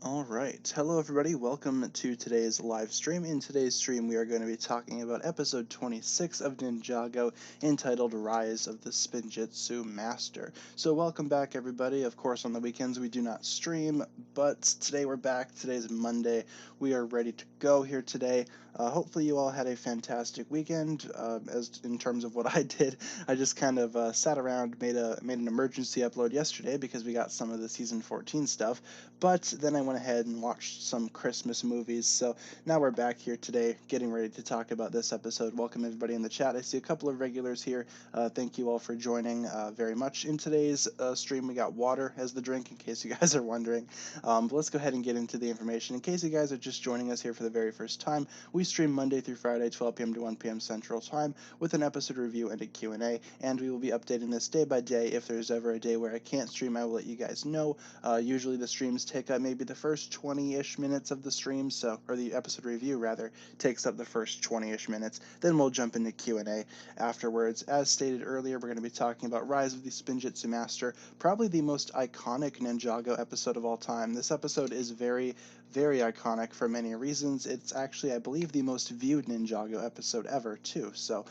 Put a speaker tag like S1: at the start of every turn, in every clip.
S1: Alright, hello everybody, welcome to today's live stream. In today's stream we are going to be talking about episode 26 of Ninjago, entitled Rise of the Spinjitzu Master. So welcome back everybody. Of course on the weekends we do not stream, but today we're back. Today's Monday. We are ready to go here today. Hopefully you all had a fantastic weekend. As in terms of what I did, I just kind of sat around, made an emergency upload yesterday because we got some of the season 14 stuff, but then I went ahead and watched some Christmas movies. So now we're back here today, getting ready to talk about this episode. Welcome everybody in the chat. I see a couple of regulars here. Thank you all for joining very much. In today's stream, we got water as the drink, in case you guys are wondering. But let's go ahead and get into the information. In case you guys are just joining us here for the very first time, we stream Monday through Friday, 12 p.m. to 1 p.m. Central Time, with an episode review and a Q&A, and we will be updating this day by day. If there's ever a day where I can't stream, I will let you guys know. Usually the streams take up maybe the first 20-ish minutes of the stream, or the episode review rather, takes up the first 20-ish minutes. Then we'll jump into Q&A afterwards. As stated earlier, we're going to be talking about Rise of the Spinjitzu Master, probably the most iconic Ninjago episode of all time. This episode is very, very iconic for many reasons. It's actually, I believe, the most viewed Ninjago episode ever, too. So,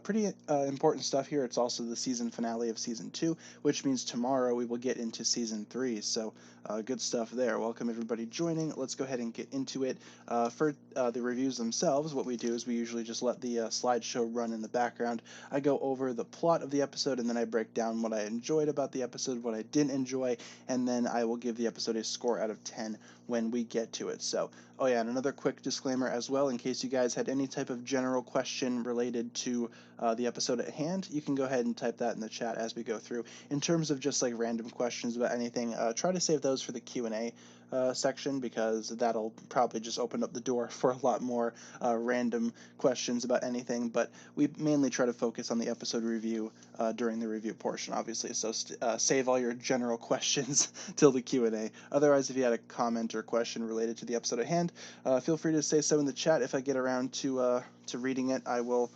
S1: pretty important stuff here. It's also the season finale of Season 2, which means tomorrow we will get into Season 3. So, good stuff there. Welcome everybody joining. Let's go ahead and get into it. For the reviews themselves, what we do is we usually just let the slideshow run in the background. I go over the plot of the episode, and then I break down what I enjoyed about the episode, what I didn't enjoy, and then I will give the episode a score out of 10 when we get to it. So, oh yeah, and another quick disclaimer as well, in case you guys had any type of general question related to the episode at hand, you can go ahead and type that in the chat as we go through. In terms of just like random questions about anything, try to save those for the Q&A section, because that'll probably just open up the door for a lot more random questions about anything. But we mainly try to focus on the episode review during the review portion, obviously. So save all your general questions till the Q&A. Otherwise, if you had a comment or question related to the episode at hand, feel free to say so in the chat. If I get around to reading it, I will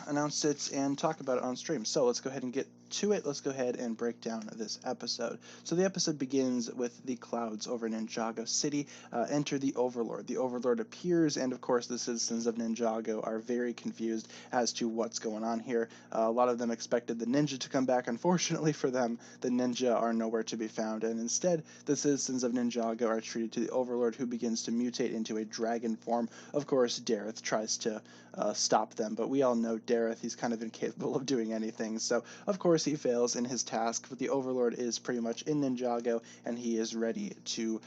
S1: announce it and talk about it on stream. So let's go ahead and get to it. Let's go ahead and break down this episode. So the episode begins with the clouds over Ninjago City enter the Overlord. The Overlord appears, and of course the citizens of Ninjago are very confused as to what's going on here. A lot of them expected the ninja to come back. Unfortunately for them, the ninja are nowhere to be found, and instead the citizens of Ninjago are treated to the Overlord, who begins to mutate into a dragon form. Of course, Dareth tries to stop them, but we all know Dareth, he's kind of incapable of doing anything, so of course he fails in his task. But the Overlord is pretty much in Ninjago, and he is ready to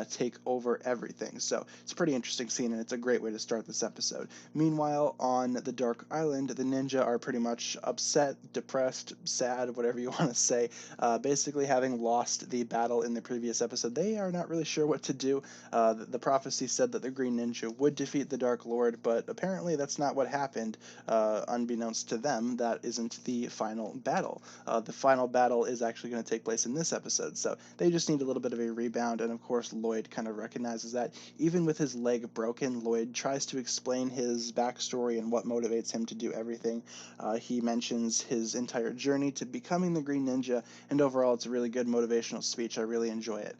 S1: take over everything. So it's a pretty interesting scene, and it's a great way to start this episode. Meanwhile, on the Dark Island, the ninja are pretty much upset, depressed, sad, whatever you want to say. Basically, having lost the battle in the previous episode, they are not really sure what to do. The prophecy said that the Green Ninja would defeat the Dark Lord, but apparently that's not what happened. Unbeknownst to them, that isn't the final battle. The final battle is actually going to take place in this episode, so they just need a little bit of a rebound, and of course Lloyd kind of recognizes that. Even with his leg broken, Lloyd tries to explain his backstory and what motivates him to do everything. He mentions his entire journey to becoming the Green Ninja, and overall it's a really good motivational speech. I really enjoy it.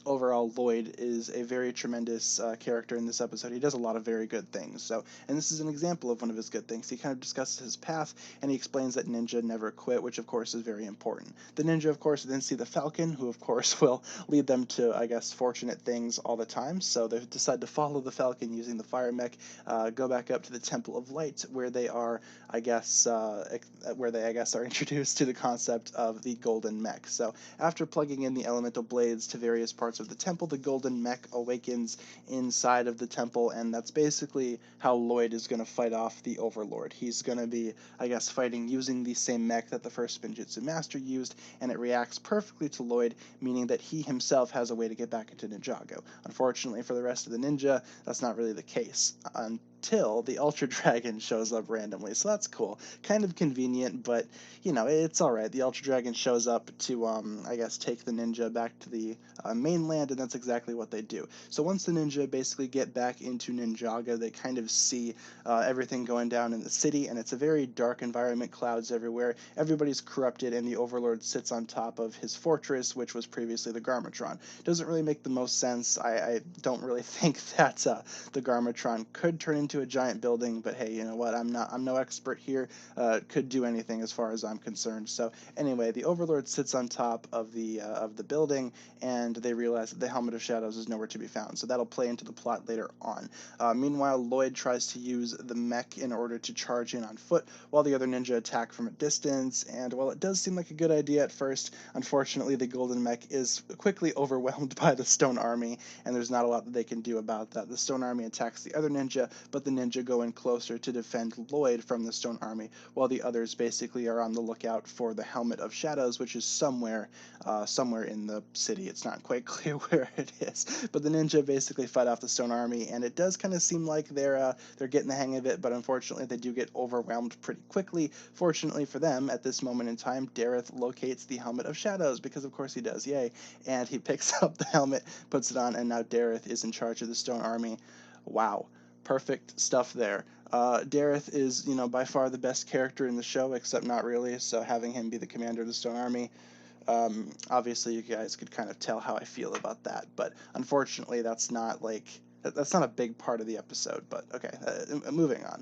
S1: Overall, Lloyd is a very tremendous character in this episode. He does a lot of very good things. So, and this is an example of one of his good things. He kind of discusses his path, and he explains that ninja never quit, which of course is very important. The ninja, of course, then see the Falcon, who of course will lead them to, I guess, fortunate things all the time. So they decide to follow the Falcon using the fire mech, go back up to the Temple of Light, where they are, I guess, are introduced to the concept of the golden mech. So after plugging in the elemental blades to various parts of the temple, the golden mech awakens inside of the temple, and that's basically how Lloyd is going to fight off the Overlord. He's going to be, I guess, fighting using the same mech that the first Spinjitzu Master used, and it reacts perfectly to Lloyd, meaning that he himself has a way to get back into Ninjago. Unfortunately for the rest of the ninja, that's not really the case. until the Ultra Dragon shows up randomly. So that's cool. Kind of convenient, but you know, it's all right. The Ultra Dragon shows up to, I guess, take the ninja back to the mainland, and that's exactly what they do. So once the ninja basically get back into Ninjago, they kind of see everything going down in the city, and it's a very dark environment, clouds everywhere. Everybody's corrupted, and the Overlord sits on top of his fortress, which was previously the Garmatron. Doesn't really make the most sense. I don't really think that the Garmatron could turn into a giant building, but hey, you know what? I'm no expert here. Could do anything as far as I'm concerned. So anyway, the Overlord sits on top of the building, and they realize that the Helmet of Shadows is nowhere to be found. So that'll play into the plot later on. Meanwhile, Lloyd tries to use the mech in order to charge in on foot, while the other ninja attack from a distance. And while it does seem like a good idea at first, unfortunately, the golden mech is quickly overwhelmed by the stone army, and there's not a lot that they can do about that. The stone army attacks the other ninja, but the ninja go in closer to defend Lloyd from the stone army, while the others basically are on the lookout for the Helmet of Shadows, which is somewhere in the city. It's not quite clear where it is, but the ninja basically fight off the stone army, and it does kind of seem like they're getting the hang of it, but unfortunately they do get overwhelmed pretty quickly. Fortunately for them, at this moment in time, Dareth locates the Helmet of Shadows, because of course he does, yay, and he picks up the helmet, puts it on, and now Dareth is in charge of the stone army. Wow, perfect stuff there. Dareth is, you know, by far the best character in the show, except not really, so having him be the commander of the stone army, obviously you guys could kind of tell how I feel about that, but unfortunately that's not a big part of the episode. But okay, moving on.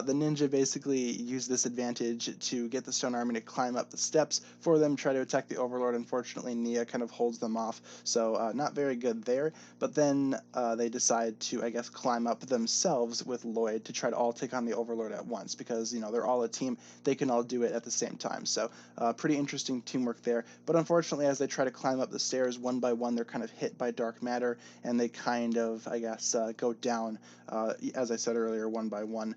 S1: The ninja basically use this advantage to get the stone army to climb up the steps for them, try to attack the Overlord. Unfortunately, Nia kind of holds them off, so not very good there. But then they decide to, I guess, climb up themselves with Lloyd to try to all take on the Overlord at once, because, you know, they're all a team, they can all do it at the same time. So pretty interesting teamwork there. But unfortunately, as they try to climb up the stairs one by one, they're kind of hit by dark matter, and they kind of, I guess, go down, as I said earlier, one by one,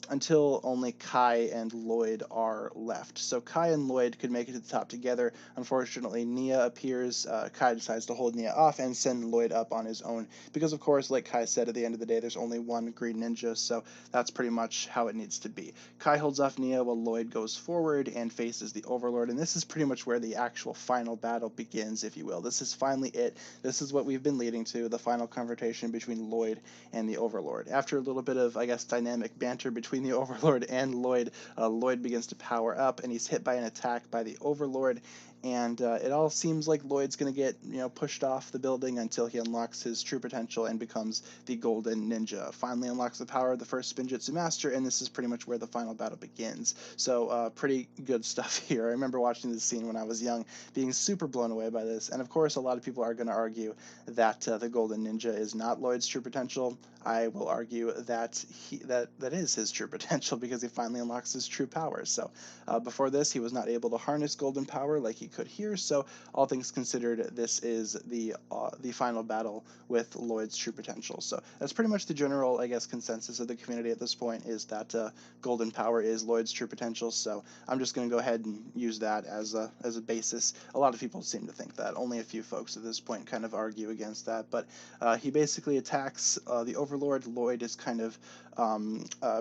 S1: until only Kai and Lloyd are left. So Kai and Lloyd could make it to the top together. Unfortunately, Nia appears. Kai decides to hold Nia off and send Lloyd up on his own, because of course, like Kai said, at the end of the day, there's only one green ninja, so that's pretty much how it needs to be. Kai holds off Nia while Lloyd goes forward and faces the Overlord, and this is pretty much where the actual final battle begins, if you will. This is finally it. This is what we've been leading to, the final confrontation between Lloyd and the Overlord. After a little bit of, I guess, dynamic banter between the Overlord and Lloyd, Lloyd begins to power up, and he's hit by an attack by the Overlord, and it all seems like Lloyd's going to get, you know, pushed off the building until he unlocks his true potential and becomes the Golden Ninja. Finally unlocks the power of the first Spinjitzu Master, and this is pretty much where the final battle begins. So pretty good stuff here. I remember watching this scene when I was young, being super blown away by this, and of course a lot of people are going to argue that the Golden Ninja is not Lloyd's true potential. I will argue that that is his true potential, because he finally unlocks his true power. So before this, he was not able to harness golden power like he could here. So all things considered, this is the final battle with Lloyd's true potential. So that's pretty much the general, I guess, consensus of the community at this point, is that golden power is Lloyd's true potential. So I'm just going to go ahead and use that as a basis. A lot of people seem to think that. Only a few folks at this point kind of argue against that. But he basically attacks the Overlord. Lloyd is kind of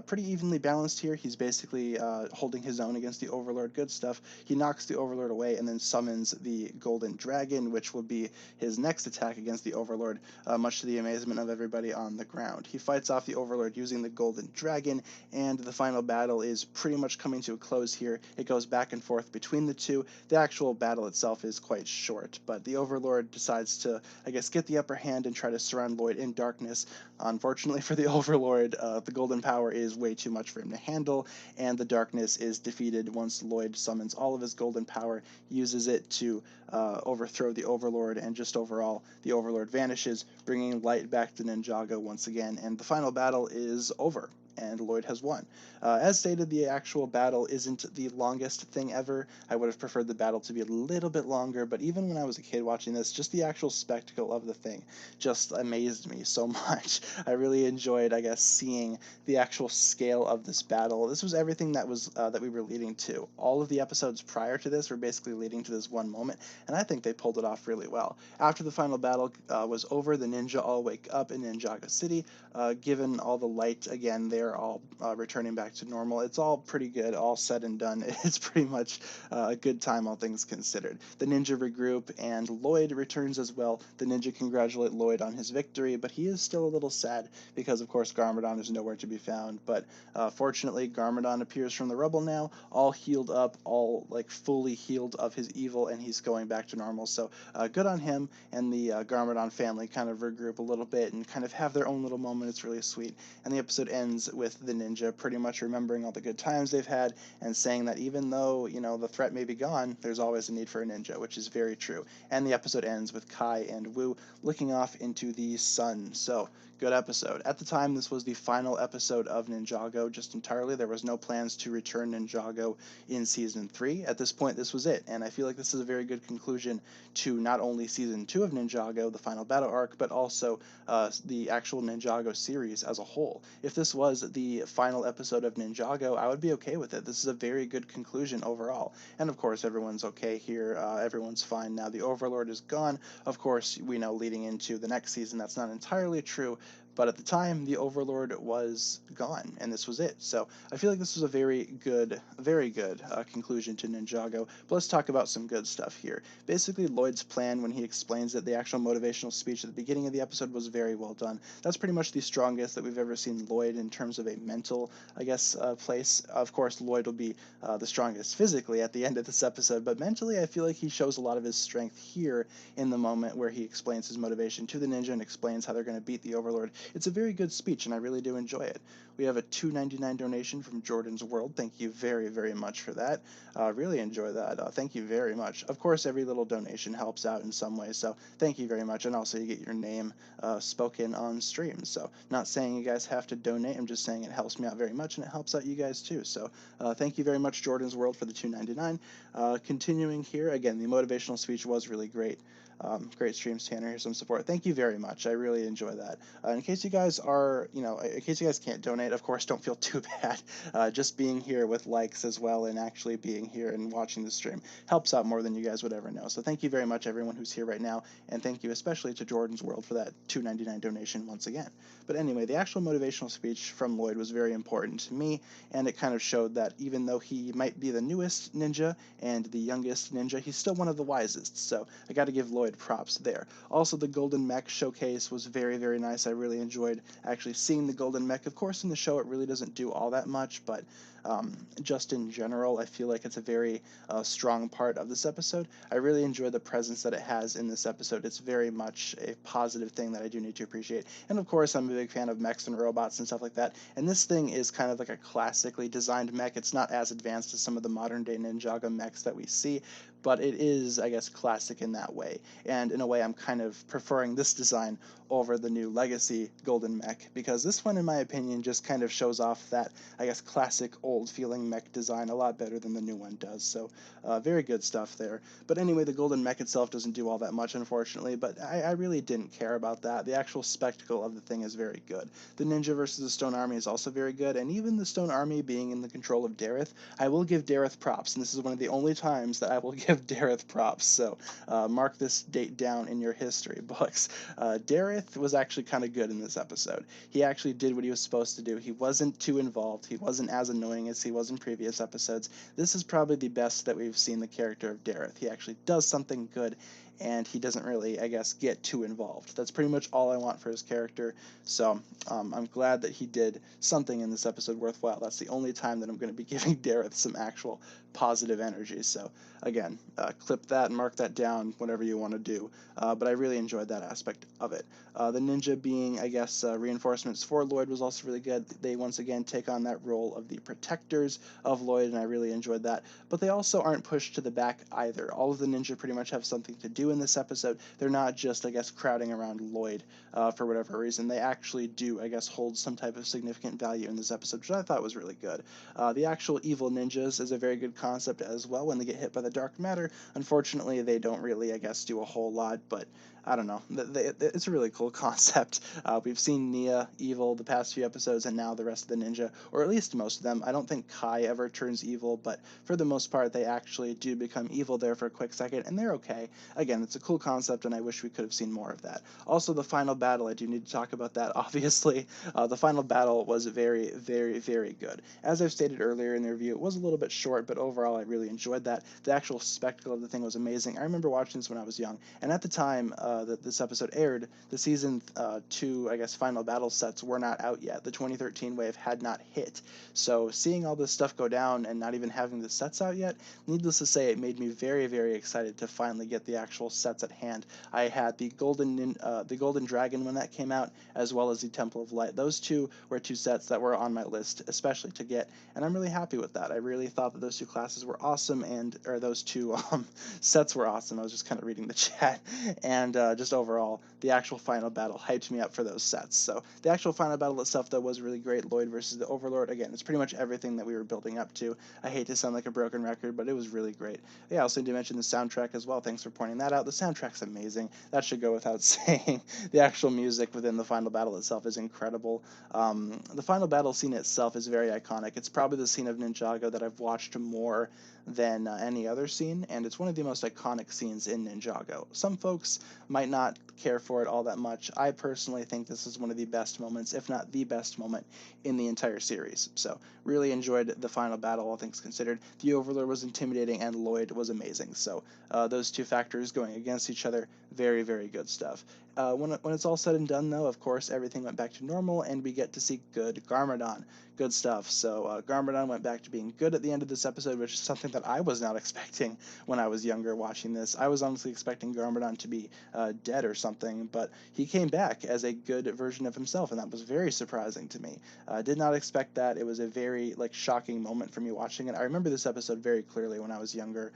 S1: pretty evenly balanced here. He's basically holding his own against the Overlord. Good stuff. He knocks the Overlord away and then summons the Golden Dragon, which will be his next attack against the Overlord, much to the amazement of everybody on the ground. He fights off the Overlord using the Golden Dragon, and the final battle is pretty much coming to a close here. It goes back and forth between the two. The actual battle itself is quite short, but the Overlord decides to, I guess, get the upper hand and try to surround Lloyd in darkness. Unfortunately for the Overlord, the golden power is way too much for him to handle, and the darkness is defeated once Lloyd summons all of his golden power, uses it to overthrow the Overlord, and just overall, the Overlord vanishes, bringing light back to Ninjago once again, and the final battle is over. and Lloyd has won. As stated, the actual battle isn't the longest thing ever. I would have preferred the battle to be a little bit longer, but even when I was a kid watching this, just the actual spectacle of the thing just amazed me so much. I really enjoyed, I guess, seeing the actual scale of this battle. This was everything that we were leading to. All of the episodes prior to this were basically leading to this one moment, and I think they pulled it off really well. After the final battle was over, the ninja all wake up in Ninjago City. Given all the light again, they're all returning back to normal. It's all pretty good, all said and done. It's pretty much a good time, all things considered. The ninja regroup, and Lloyd returns as well. The ninja congratulate Lloyd on his victory, but he is still a little sad because, of course, Garmadon is nowhere to be found. But fortunately, Garmadon appears from the rubble now, all healed up, all like fully healed of his evil, and he's going back to normal. So good on him, and the Garmadon family kind of regroup a little bit and kind of have their own little moment. It's really sweet. And the episode ends with the ninja pretty much remembering all the good times they've had and saying that even though, the threat may be gone, there's always a need for a ninja, which is very true. And the episode ends with Kai and Wu looking off into the sun. So, good episode. At the time, this was the final episode of Ninjago, just entirely. There was no plans to return Ninjago in Season 3. At this point, this was it, and I feel like this is a very good conclusion to not only Season 2 of Ninjago, the final battle arc, but also the actual Ninjago series as a whole. If this was the final episode of Ninjago, I would be okay with it. This is a very good conclusion overall. And of course, everyone's okay here. Everyone's fine now. The Overlord is gone. Of course, we know leading into the next season that's not entirely true, but at the time, the Overlord was gone, and this was it. So I feel like this was a very good conclusion to Ninjago. But let's talk about some good stuff here. Basically, Lloyd's plan when he explains it, the actual motivational speech at the beginning of the episode was very well done. That's pretty much the strongest that we've ever seen Lloyd in terms of a mental, I guess, place. Of course, Lloyd will be the strongest physically at the end of this episode, but mentally, I feel like he shows a lot of his strength here in the moment where he explains his motivation to the ninja and explains how they're going to beat the Overlord. It's a very good speech, and I really do enjoy it. We have a $2.99 donation from Jordan's World. Thank you very, very much for that. Really enjoy that. Thank you very much. Of course, every little donation helps out in some way, so thank you very much. And also, you get your name spoken on stream. So, not saying you guys have to donate. I'm just saying it helps me out very much, and it helps out you guys too. So, thank you very much, Jordan's World, for the $2.99. Continuing here, again, the motivational speech was really great. Great streams, Tanner. Here's some support. Thank you very much. I really enjoy that. In case you guys are, in case you guys can't donate, of course, don't feel too bad. Just being here with likes as well and actually being here and watching the stream helps out more than you guys would ever know. So thank you very much, everyone who's here right now, and thank you especially to Jordan's World for that $2.99 donation once again. But anyway, the actual motivational speech from Lloyd was very important to me, and it kind of showed that even though he might be the newest ninja and the youngest ninja, he's still one of the wisest. So I got to give Lloyd props there. Also, the Golden Mech showcase was very, very nice. I really enjoyed actually seeing the Golden Mech. Of course, in the show, it really doesn't do all that much, but just in general, I feel like it's a very strong part of this episode. I really enjoy the presence that it has in this episode. It's very much a positive thing that I do need to appreciate. And of course, I'm a big fan of mechs and robots and stuff like that. And this thing is kind of like a classically designed mech. It's not as advanced as some of the modern day Ninjago mechs that we see, but it is, I guess, classic in that way. And in a way, I'm kind of preferring this design over the new Legacy Golden Mech, because this one, in my opinion, just kind of shows off that, I guess, classic old-feeling mech design a lot better than the new one does. So, very good stuff there. But anyway, the Golden Mech itself doesn't do all that much, unfortunately, but I really didn't care about that. The actual spectacle of the thing is very good. The Ninja versus the Stone Army is also very good, and even the Stone Army being in the control of Dareth, I will give Dareth props, and this is one of the only times that I will give Dareth props. So, mark this date down in your history books. Dareth was actually kind of good in this episode. He actually did what he was supposed to do. He wasn't too involved. He wasn't as annoying as he was in previous episodes. This is probably the best that we've seen the character of Dareth. He actually does something good, and he doesn't really, I guess, get too involved. That's pretty much all I want for his character, so I'm glad that he did something in this episode worthwhile. That's the only time that I'm going to be giving Dareth some actual positive energy, so again, clip that and mark that down, whatever you want to do, but I really enjoyed that aspect of it. The ninja being, I guess, reinforcements for Lloyd was also really good. They once again take on that role of the protectors of Lloyd, and I really enjoyed that, but they also aren't pushed to the back either. All of the ninja pretty much have something to do do in this episode, they're not just, I guess, crowding around Lloyd for whatever reason. They actually do, I guess, hold some type of significant value in this episode, which I thought was really good. The actual evil ninjas is a very good concept as well when they get hit by the dark matter. Unfortunately, they don't really, I guess, do a whole lot, but I don't know. It's a really cool concept. We've seen Nia evil the past few episodes, and now the rest of the ninja, or at least most of them. I don't think Kai ever turns evil, but for the most part, they actually do become evil there for a quick second, and they're okay. Again, it's a cool concept, and I wish we could have seen more of that. Also, the final battle, I do need to talk about that, obviously. The final battle was very, very, very good. As I've stated earlier in the review, it was a little bit short, but overall, I really enjoyed that. The actual spectacle of the thing was amazing. I remember watching this when I was young, and at the time that this episode aired, the season 2, I guess, final battle sets were not out yet. The 2013 wave had not hit. So seeing all this stuff go down and not even having the sets out yet, needless to say, it made me very, very excited to finally get the actual sets at hand. I had the Golden Dragon when that came out, as well as the Temple of Light. Those two were two sets that were on my list, especially to get, and I'm really happy with that. I really thought that those two classes were awesome, or those two sets were awesome. I was just kind of reading the chat, and just overall, the actual final battle hyped me up for those sets. So the actual final battle itself, though, was really great. Lloyd versus the Overlord. Again, it's pretty much everything that we were building up to. I hate to sound like a broken record, but it was really great. Yeah, I also need to mention the soundtrack as well. Thanks for pointing that out. The soundtrack's amazing. That should go without saying. The actual music within the final battle itself is incredible. The final battle scene itself is very iconic. It's probably the scene of Ninjago that I've watched more than any other scene, and it's one of the most iconic scenes in Ninjago. Some folks might not care for it all that much. I personally think this is one of the best moments, if not the best moment, in the entire series. So really enjoyed the final battle, all things considered. The Overlord was intimidating, and Lloyd was amazing. So those two factors going against each other, very, very good stuff. When it's all said and done, though, of course, everything went back to normal, and we get to see good Garmadon. Good stuff. So Garmadon went back to being good at the end of this episode, which is something that I was not expecting when I was younger watching this. I was honestly expecting Garmadon to be dead or something, but he came back as a good version of himself, and that was very surprising to me. I did not expect that. It was a very shocking moment for me watching it. I remember this episode very clearly when I was younger.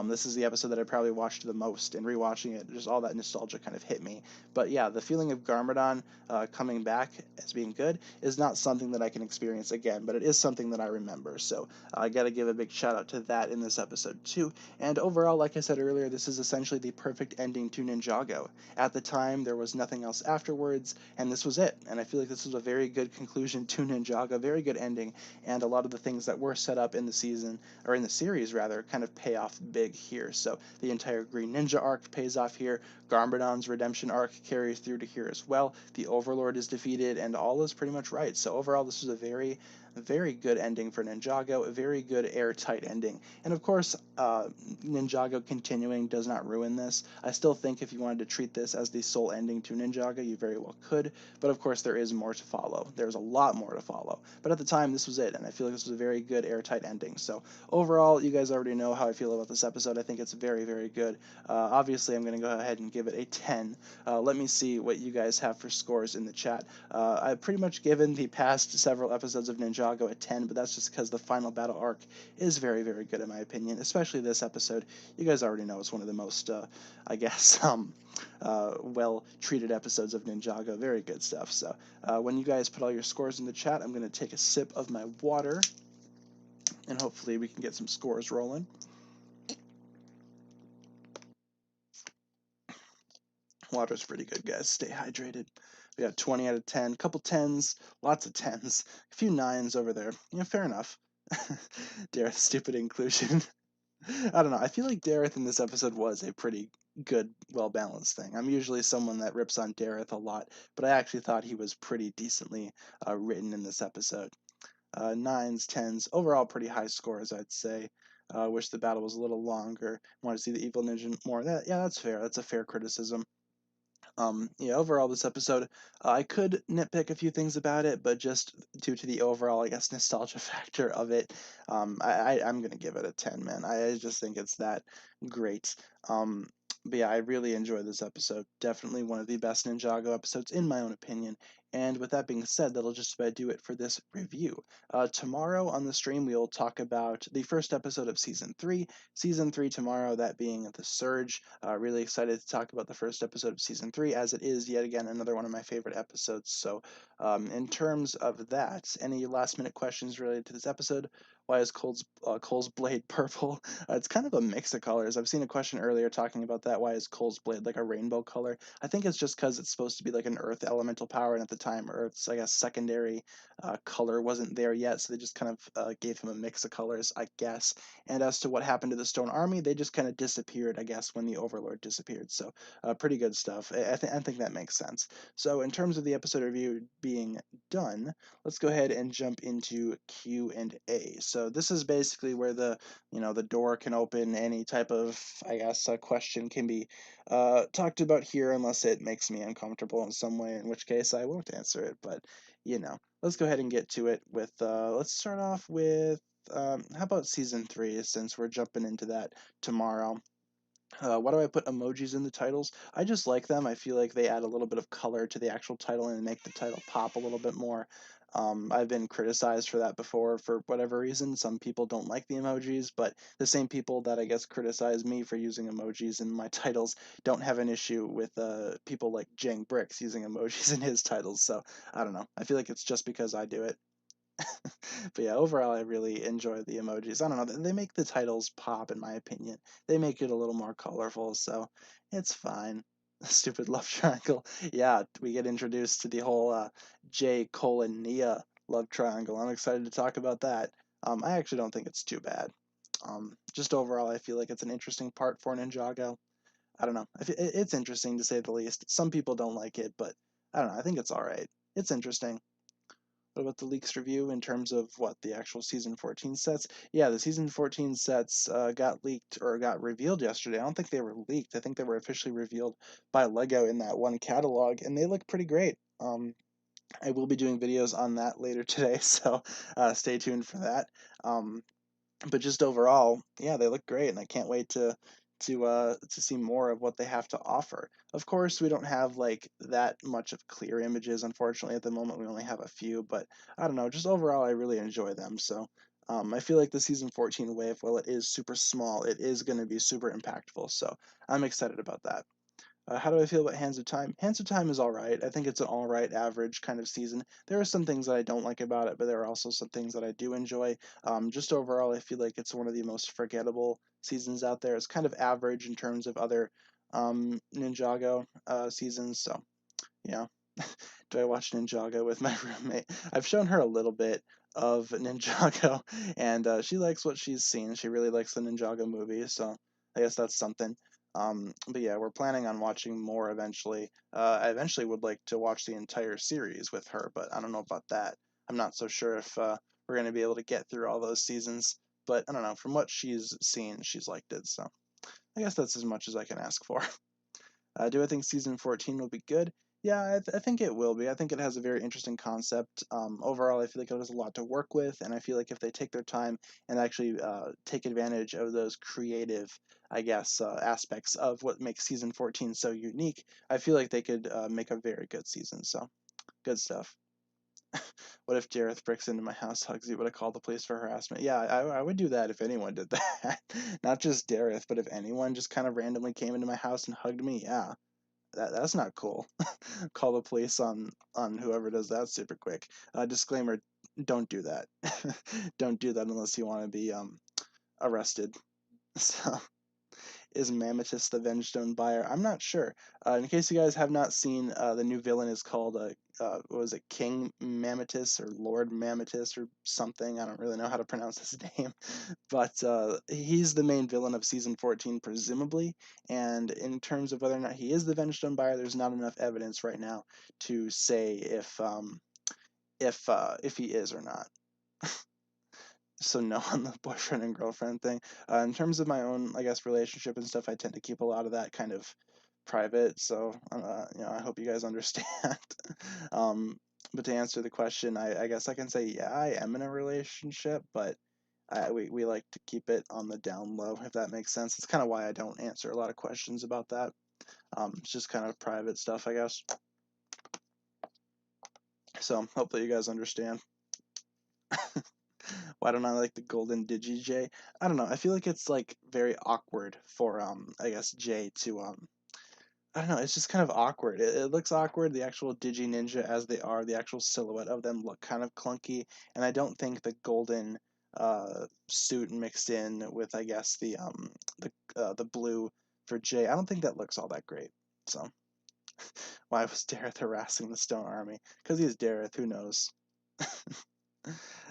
S1: This is the episode that I probably watched the most, and rewatching it, just all that nostalgia kind of hit me. But yeah, the feeling of Garmadon coming back as being good is not something that I can experience again, but it is something that I remember. So I got to give a big shout out to that in this episode too. And overall, like I said earlier, this is essentially the perfect ending to Ninjago. At the time, there was nothing else afterwards, and this was it. And I feel like this was a very good conclusion to Ninjago, very good ending, and a lot of the things that were set up in the season, or in the series rather, kind of pay off big here. So the entire Green Ninja arc pays off here. Garmadon's redemption arc carries through to here as well. The Overlord is defeated, and all is pretty much right. So overall, this was a very, very good ending for Ninjago, a very good airtight ending. And of course, Ninjago continuing does not ruin this. I still think if you wanted to treat this as the sole ending to Ninjago, you very well could. But of course, there is more to follow. There's a lot more to follow. But at the time, this was it, and I feel like this was a very good airtight ending. So overall, you guys already know how I feel about this episode. I think it's very, very good. Obviously, I'm going to go ahead and give it a 10. Let me see what you guys have for scores in the chat. I've pretty much given the past several episodes of Ninjago a 10, but that's just because the final battle arc is very, very good in my opinion, especially this episode. You guys already know it's one of the most, I guess, well-treated episodes of Ninjago. Very good stuff. So when you guys put all your scores in the chat, I'm going to take a sip of my water, and hopefully we can get some scores rolling. Water's pretty good, guys. Stay hydrated. We got 20 out of 10, couple 10s, lots of 10s, a few 9s over there. Fair enough. Dareth's stupid inclusion. I don't know. I feel like Dareth in this episode was a pretty good, well-balanced thing. I'm usually someone that rips on Dareth a lot, but I actually thought he was pretty decently written in this episode. 9s, 10s, overall pretty high scores, I'd say. Wish the battle was a little longer. Want to see the evil ninja more. Yeah, that's fair. That's a fair criticism. Yeah, overall, this episode, I could nitpick a few things about it, but just due to the overall, I guess, nostalgia factor of it, I'm going to give it a 10, man. I just think it's that great. But yeah, I really enjoyed this episode. Definitely one of the best Ninjago episodes, in my own opinion. And with that being said, that'll just about do it for this review. Tomorrow on the stream, we'll talk about the first episode of Season 3. Season 3 tomorrow, that being The Surge. Really excited to talk about the first episode of Season 3, as it is, yet again, another one of my favorite episodes. So, in terms of that, any last-minute questions related to this episode? Why is Cole's blade purple? It's kind of a mix of colors. I've seen a question earlier talking about that. Why is Cole's blade like a rainbow color? I think it's just because it's supposed to be like an Earth elemental power, and at the time, Earth's, I guess, secondary color wasn't there yet, so they just kind of gave him a mix of colors, I guess. And as to what happened to the Stone Army, they just kind of disappeared, I guess, when the Overlord disappeared. So, pretty good stuff. I think that makes sense. So, in terms of the episode review being done, let's go ahead and jump into Q&A. So, this is basically where the door can open. Any type of, I guess, a question can be talked about here unless it makes me uncomfortable in some way, in which case I won't answer it. But let's go ahead and get to it with let's start off with how about season 3, since we're jumping into that tomorrow. Why do I put emojis in the titles? I just like them. I feel like they add a little bit of color to the actual title and make the title pop a little bit more. I've been criticized for that before for whatever reason. Some people don't like the emojis, but the same people that I guess criticize me for using emojis in my titles don't have an issue with people like Jang Bricks using emojis in his titles. So I don't know. I feel like it's just because I do it. But yeah, overall, I really enjoy the emojis. I don't know, they make the titles pop, in my opinion. They make it a little more colorful, so it's fine. Stupid love triangle. Yeah, we get introduced to the whole J. Colon Nia love triangle. I'm excited to talk about that. I actually don't think it's too bad. Just overall, I feel like it's an interesting part for Ninjago. I don't know. It's interesting to say the least. Some people don't like it, but I don't know. I think it's all right. It's interesting. What about the leaks review in terms of what the actual season 14 sets? Yeah, the season 14 sets got leaked or got revealed yesterday. I don't think they were leaked. I think they were officially revealed by Lego in that one catalog, and they look pretty great. I will be doing videos on that later today, so stay tuned for that. But just overall, yeah, they look great, and I can't wait to see more of what they have to offer. Of course, we don't have like that much of clear images, unfortunately. At the moment, we only have a few, but I don't know. Just overall, I really enjoy them. So I feel like the season 14 wave, while it is super small, it is going to be super impactful. So I'm excited about that. How do I feel about Hands of Time? Hands of Time is all right. I think it's an all right average kind of season. There are some things that I don't like about it, but there are also some things that I do enjoy. Just overall, I feel like it's one of the most forgettable seasons out there. It's kind of average in terms of other Ninjago seasons. So, yeah. Do I watch Ninjago with my roommate? I've shown her a little bit of Ninjago, and she likes what she's seen. She really likes the Ninjago movie, so I guess that's something. But yeah, we're planning on watching more eventually. I eventually would like to watch the entire series with her, but I don't know about that. I'm not so sure if we're going to be able to get through all those seasons, but I don't know. From what she's seen, she's liked it, so I guess that's as much as I can ask for. Do I think season 14 will be good? Yeah, I think it will be. I think it has a very interesting concept. Overall, I feel like it has a lot to work with, and I feel like if they take their time and actually take advantage of those creative, I guess, aspects of what makes season 14 so unique, I feel like they could make a very good season. So, good stuff. What if Jareth breaks into my house, hugs you? Would I call the police for harassment? Yeah, I would do that if anyone did that. Not just Dareth, but if anyone just kind of randomly came into my house and hugged me, yeah, that's not cool. Call the police on whoever does that super quick. Disclaimer: don't do that. Don't do that unless you want to be arrested. So. Is Mammotus the Vengestone buyer? I'm not sure. In case you guys have not seen, the new villain is called, what was it, King Mammotus or Lord Mammotus or something. I don't really know how to pronounce his name. But he's the main villain of Season 14, presumably. And in terms of whether or not he is the Vengestone buyer, there's not enough evidence right now to say if he is or not. So no on the boyfriend and girlfriend thing. In terms of my own, I guess, relationship and stuff, I tend to keep a lot of that kind of private. So I hope you guys understand. um, but to answer the question, I guess I can say yeah, I am in a relationship, but we like to keep it on the down low, if that makes sense. It's kind of why I don't answer a lot of questions about that. It's just kind of private stuff, I guess. So hopefully you guys understand. Why don't I like the golden Digi J? I don't know. I feel like it's like very awkward for I guess J to I don't know. It's just kind of awkward. It looks awkward. The actual Digi Ninja as they are, the actual silhouette of them look kind of clunky, and I don't think the golden suit mixed in with I guess the blue for J. I don't think that looks all that great. So why was Dareth harassing the Stone Army? Because he's Dareth. Who knows?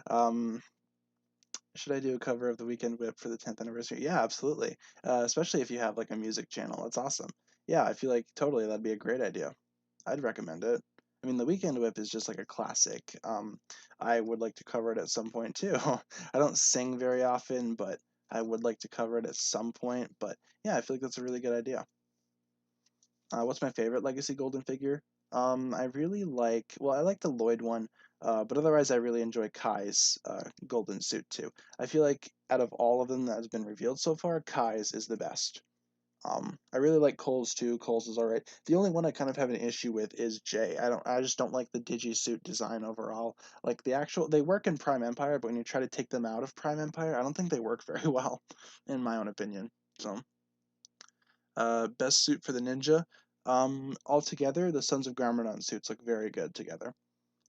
S1: um, should I do a cover of the Weekend Whip for the 10th anniversary? Yeah, absolutely. Especially if you have like a music channel. That's awesome. Yeah, I feel like totally that'd be a great idea. I'd recommend it. I mean, the Weekend Whip is just like a classic. I would like to cover it at some point too. I don't sing very often, but I would like to cover it at some point. But yeah, I feel like that's a really good idea. What's my favorite Legacy Golden figure? I really like, well, I like the Lloyd one, but otherwise I really enjoy Kai's golden suit too. I feel like out of all of them that has been revealed so far, Kai's is the best. I really like Cole's too. Cole's is alright. The only one I kind of have an issue with is Jay. I just don't like the Digi suit design overall. Like the actual, they work in Prime Empire, but when you try to take them out of Prime Empire, I don't think they work very well, in my own opinion. So. Best suit for the ninja. Altogether, the Sons of Garmadon suits look very good together.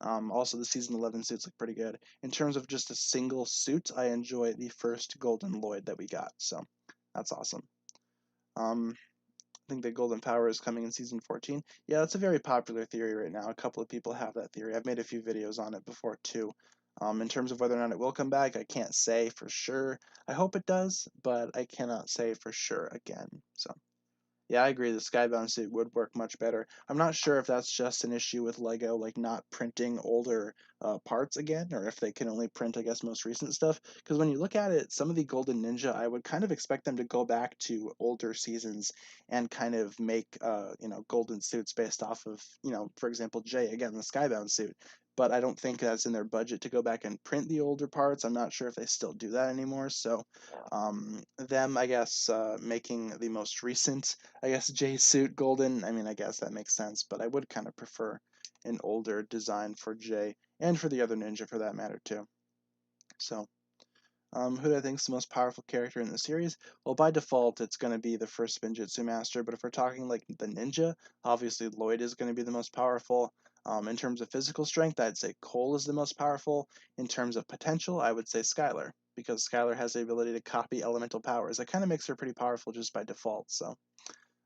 S1: Also, the Season 11 suits look pretty good. In terms of just a single suit, I enjoy the first Golden Lloyd that we got, so that's awesome. I think the Golden Power is coming in Season 14. Yeah, that's a very popular theory right now. A couple of people have that theory. I've made a few videos on it before, too. In terms of whether or not it will come back, I can't say for sure. I hope it does, but I cannot say for sure again, so. Yeah, I agree. The Skybound suit would work much better. I'm not sure if that's just an issue with Lego, like not printing older parts again, or if they can only print, I guess, most recent stuff. Because when you look at it, some of the Golden Ninja, I would kind of expect them to go back to older seasons and kind of make, golden suits based off of, for example, Jay, again, the Skybound suit. But I don't think that's in their budget to go back and print the older parts. I'm not sure if they still do that anymore. So, them, I guess, making the most recent J suit golden. I mean, I guess that makes sense, but I would kind of prefer an older design for J and for the other ninja for that matter too. So, who do I think is the most powerful character in the series? Well, by default, it's going to be the first Spinjitzu master, but if we're talking like the ninja, obviously Lloyd is going to be the most powerful. In terms of physical strength, I'd say Cole is the most powerful. In terms of potential, I would say Skylar, because Skylar has the ability to copy elemental powers. That kind of makes her pretty powerful just by default, so,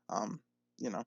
S1: um, you know.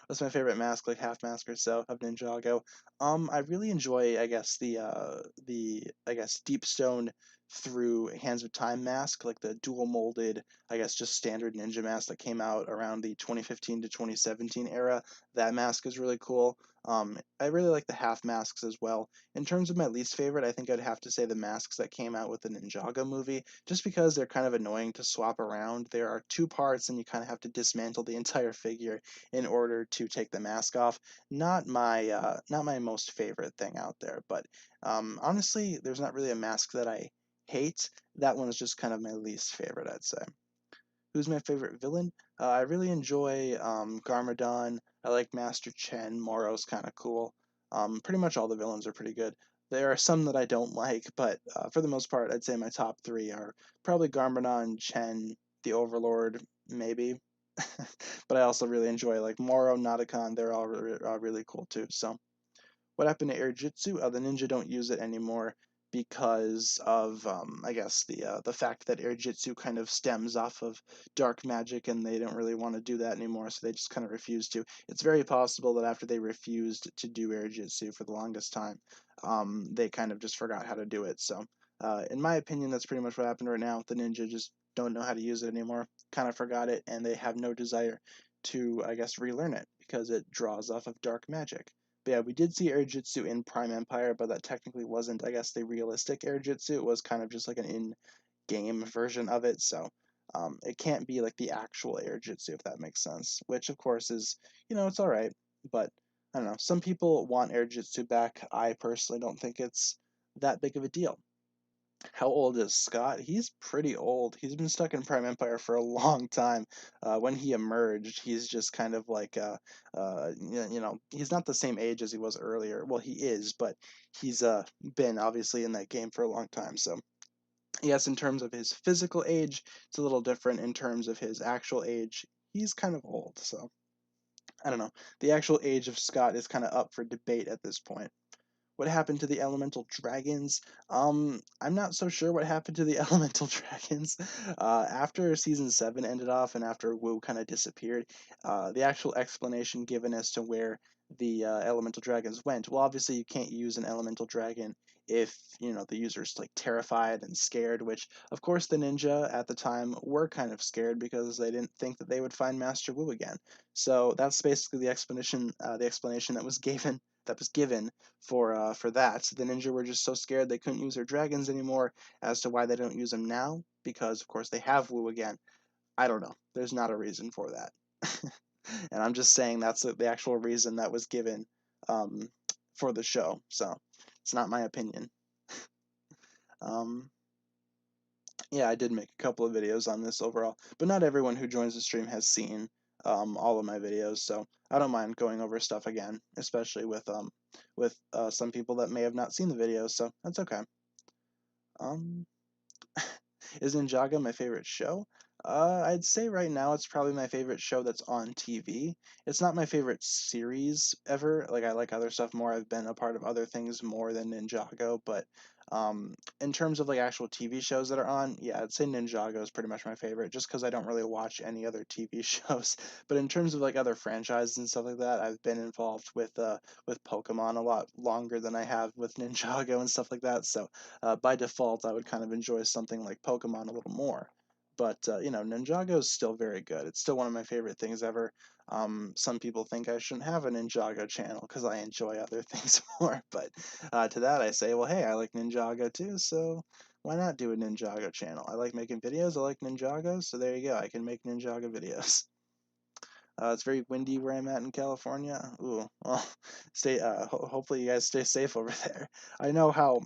S1: What's my favorite mask, like half mask or so of Ninjago? I really enjoy, I guess, the I guess Deep Stone through Hands of Time mask, like the dual molded, I guess just standard ninja mask that came out around the 2015 to 2017 era. That mask is really cool. I really like the half masks as well. In terms of my least favorite, I think I'd have to say the masks that came out with the Ninjago movie, just because they're kind of annoying to swap around. There are two parts, and you kind of have to dismantle the entire figure in order to take the mask off. Not my most favorite thing out there, but honestly, there's not really a mask that I hate. That one is just kind of my least favorite, I'd say. Who's my favorite villain? I really enjoy Garmadon. I like Master Chen. Moro's kind of cool. Pretty much all the villains are pretty good. There are some that I don't like, but for the most part, I'd say my top three are probably Garmadon, Chen, the Overlord, maybe. But I also really enjoy like Moro, Nadakon. They're all really cool too. So, what happened to Airjitzu? The ninja don't use it anymore because of I guess the fact that Airjitzu kind of stems off of dark magic, and they don't really want to do that anymore, so they just kind of refuse to. It's very possible that after they refused to do Airjitsu for the longest time, they kind of just forgot how to do it. So, in my opinion, that's pretty much what happened right now. The ninja just don't know how to use it anymore, kind of forgot it, and they have no desire to, I guess, relearn it because it draws off of dark magic. But yeah, we did see Airjitsu in Prime Empire, but that technically wasn't, I guess, the realistic Airjitsu. It was kind of just like an in-game version of it, so it can't be like the actual Airjitsu, if that makes sense. Which, of course, is, it's alright, but I don't know. Some people want Airjitsu back. I personally don't think it's that big of a deal. How old is Scott? He's pretty old. He's been stuck in Prime Empire for a long time. When he emerged, he's just kind of like, he's not the same age as he was earlier. Well, he is, but he's been obviously in that game for a long time. So, yes, in terms of his physical age, it's a little different. In terms of his actual age, he's kind of old. So, I don't know. The actual age of Scott is kind of up for debate at this point. What happened to the elemental dragons? I'm not so sure what happened to the elemental dragons. After season 7 ended off and after Wu kind of disappeared, the actual explanation given as to where the elemental dragons went. Well, obviously you can't use an elemental dragon if the user's like terrified and scared. Which, of course, the ninja at the time were kind of scared because they didn't think that they would find Master Wu again. So that's basically the explanation. The explanation that was given for that. The ninja were just so scared they couldn't use their dragons anymore. As to why they don't use them now, because of course they have Wu again. I don't know. There's not a reason for that. And I'm just saying that's the actual reason that was given um, for the show. So it's not my opinion. Um, yeah, I did make a couple of videos on this overall, but not everyone who joins the stream has seen all of my videos, so I don't mind going over stuff again, especially with some people that may have not seen the videos, so that's okay. Um, is Ninjago my favorite show? I'd say right now it's probably my favorite show that's on TV. It's not my favorite series ever. Like, I like other stuff more. I've been a part of other things more than Ninjago, but in terms of like actual TV shows that are on, yeah, I'd say Ninjago is pretty much my favorite, just because I don't really watch any other TV shows. But in terms of like other franchises and stuff like that, I've been involved with Pokemon a lot longer than I have with Ninjago and stuff like that. So by default, I would kind of enjoy something like Pokemon a little more. But Ninjago is still very good. It's still one of my favorite things ever. Some people think I shouldn't have a Ninjago channel because I enjoy other things more. But to that, I say, well, hey, I like Ninjago too, so why not do a Ninjago channel? I like making videos. I like Ninjago, so there you go. I can make Ninjago videos. It's very windy where I'm at in California. Ooh, well, hopefully you guys stay safe over there. I know how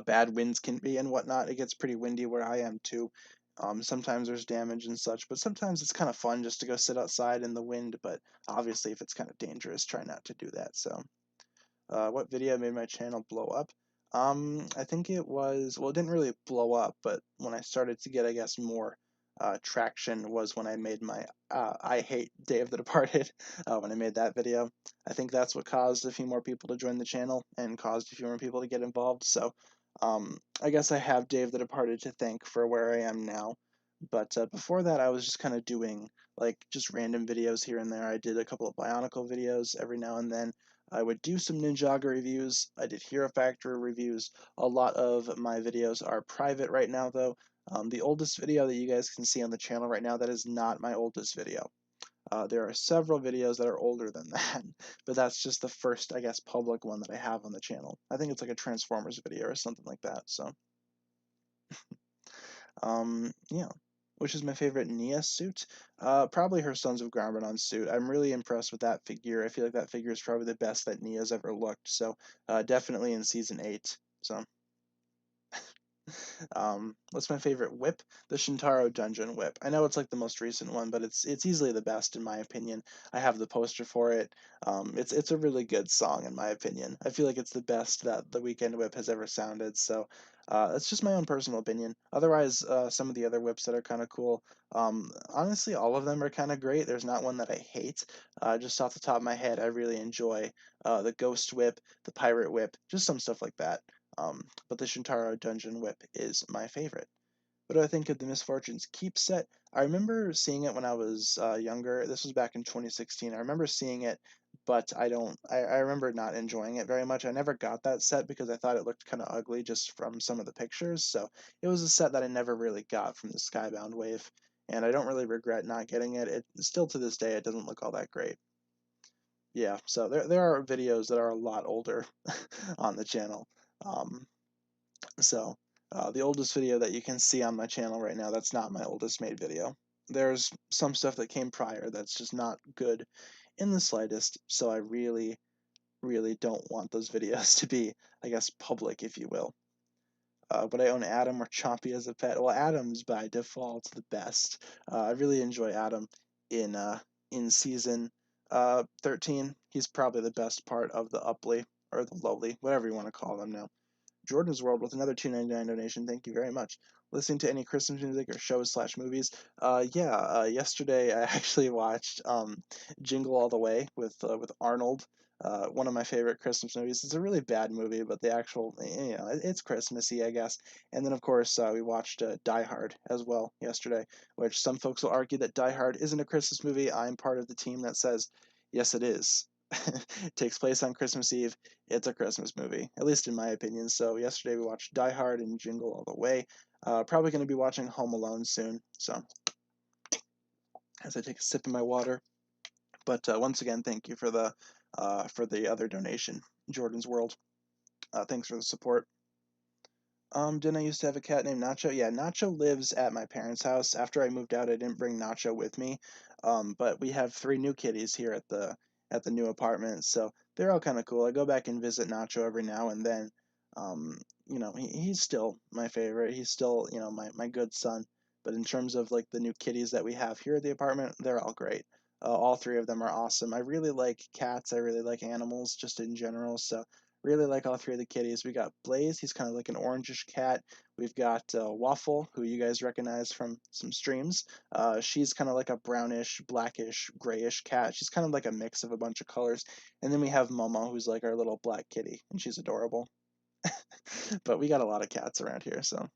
S1: bad winds can be and whatnot. It gets pretty windy where I am too. Sometimes there's damage and such, but sometimes it's kind of fun just to go sit outside in the wind. But obviously, if it's kind of dangerous, try not to do that. So, what video made my channel blow up? I think it was, well, it didn't really blow up, but when I started to get, I guess, more traction was when I made my I Hate Day of the Departed, when I made that video. I think that's what caused a few more people to join the channel and caused a few more people to get involved. So I guess I have Day of the Departed to thank for where I am now. But before that, I was just kind of doing like just random videos here and there. I did a couple of Bionicle videos every now and then. I would do some Ninjago reviews. I did Hero Factory reviews. A lot of my videos are private right now, though. The oldest video that you guys can see on the channel right now, that is not my oldest video. There are several videos that are older than that, but that's just the first, I guess, public one that I have on the channel. I think it's like a Transformers video or something like that. So, yeah. Which is my favorite Nia suit? Probably her Sons of Garmadon suit. I'm really impressed with that figure. I feel like that figure is probably the best that Nia's ever looked. So, definitely in season 8. So. What's my favorite whip? The Shintaro Dungeon Whip. I know it's like the most recent one, but it's easily the best in my opinion. I have the poster for it. It's a really good song in my opinion. I feel like it's the best that the Weekend Whip has ever sounded. So it's just my own personal opinion. Otherwise, some of the other whips that are kind of cool. Honestly, all of them are kind of great. There's not one that I hate. Just off the top of my head, I really enjoy the Ghost Whip, the Pirate Whip, just some stuff like that. But the Shintaro Dungeon Whip is my favorite. What do I think of the Misfortunes Keep set? I remember seeing it when I was younger. This was back in 2016. I remember seeing it, but I don't. I remember not enjoying it very much. I never got that set because I thought it looked kind of ugly just from some of the pictures. So it was a set that I never really got from the Skybound wave, and I don't really regret not getting it. It still to this day it doesn't look all that great. Yeah, so there are videos that are a lot older on the channel. Um, so, the oldest video that you can see on my channel right now, that's not my oldest made video. There's some stuff that came prior that's just not good in the slightest, so I really, really don't want those videos to be, I guess, public, if you will. Would I own Adam or Chompy as a pet? Well, Adam's by default the best. I really enjoy Adam in season 13. He's probably the best part of the Uply or the Lowly, whatever you want to call them now. Jordan's World with another $2.99 donation. Thank you very much. Listening to any Christmas music or shows/movies? Yesterday I actually watched Jingle All the Way with Arnold. One of my favorite Christmas movies. It's a really bad movie, but the actual, it's Christmassy, I guess. And then, of course, we watched Die Hard as well yesterday, which some folks will argue that Die Hard isn't a Christmas movie. I'm part of the team that says, yes, it is. It takes place on Christmas Eve. It's a Christmas movie, at least in my opinion. So yesterday we watched Die Hard and Jingle All the Way. Probably going to be watching Home Alone soon. So as I take a sip of my water. But once again, thank you for the other donation, Jordan's World. Thanks for the support. Didn't I used to have a cat named Nacho? Yeah, Nacho lives at my parents' house. After I moved out, I didn't bring Nacho with me. But we have 3 new kitties here at the new apartment, so they're all kind of cool. I go back and visit Nacho every now and then. He's still my favorite. He's still, my good son. But in terms of like the new kitties that we have here at the apartment, they're all great. All 3 of them are awesome. I really like cats. I really like animals just in general. So really like all 3 of the kitties. We got Blaze. He's kind of like an orangish cat. We've got Waffle, who you guys recognize from some streams. She's kind of like a brownish, blackish, grayish cat. She's kind of like a mix of a bunch of colors. And then we have Momo, who's like our little black kitty, and she's adorable. But we got a lot of cats around here, so.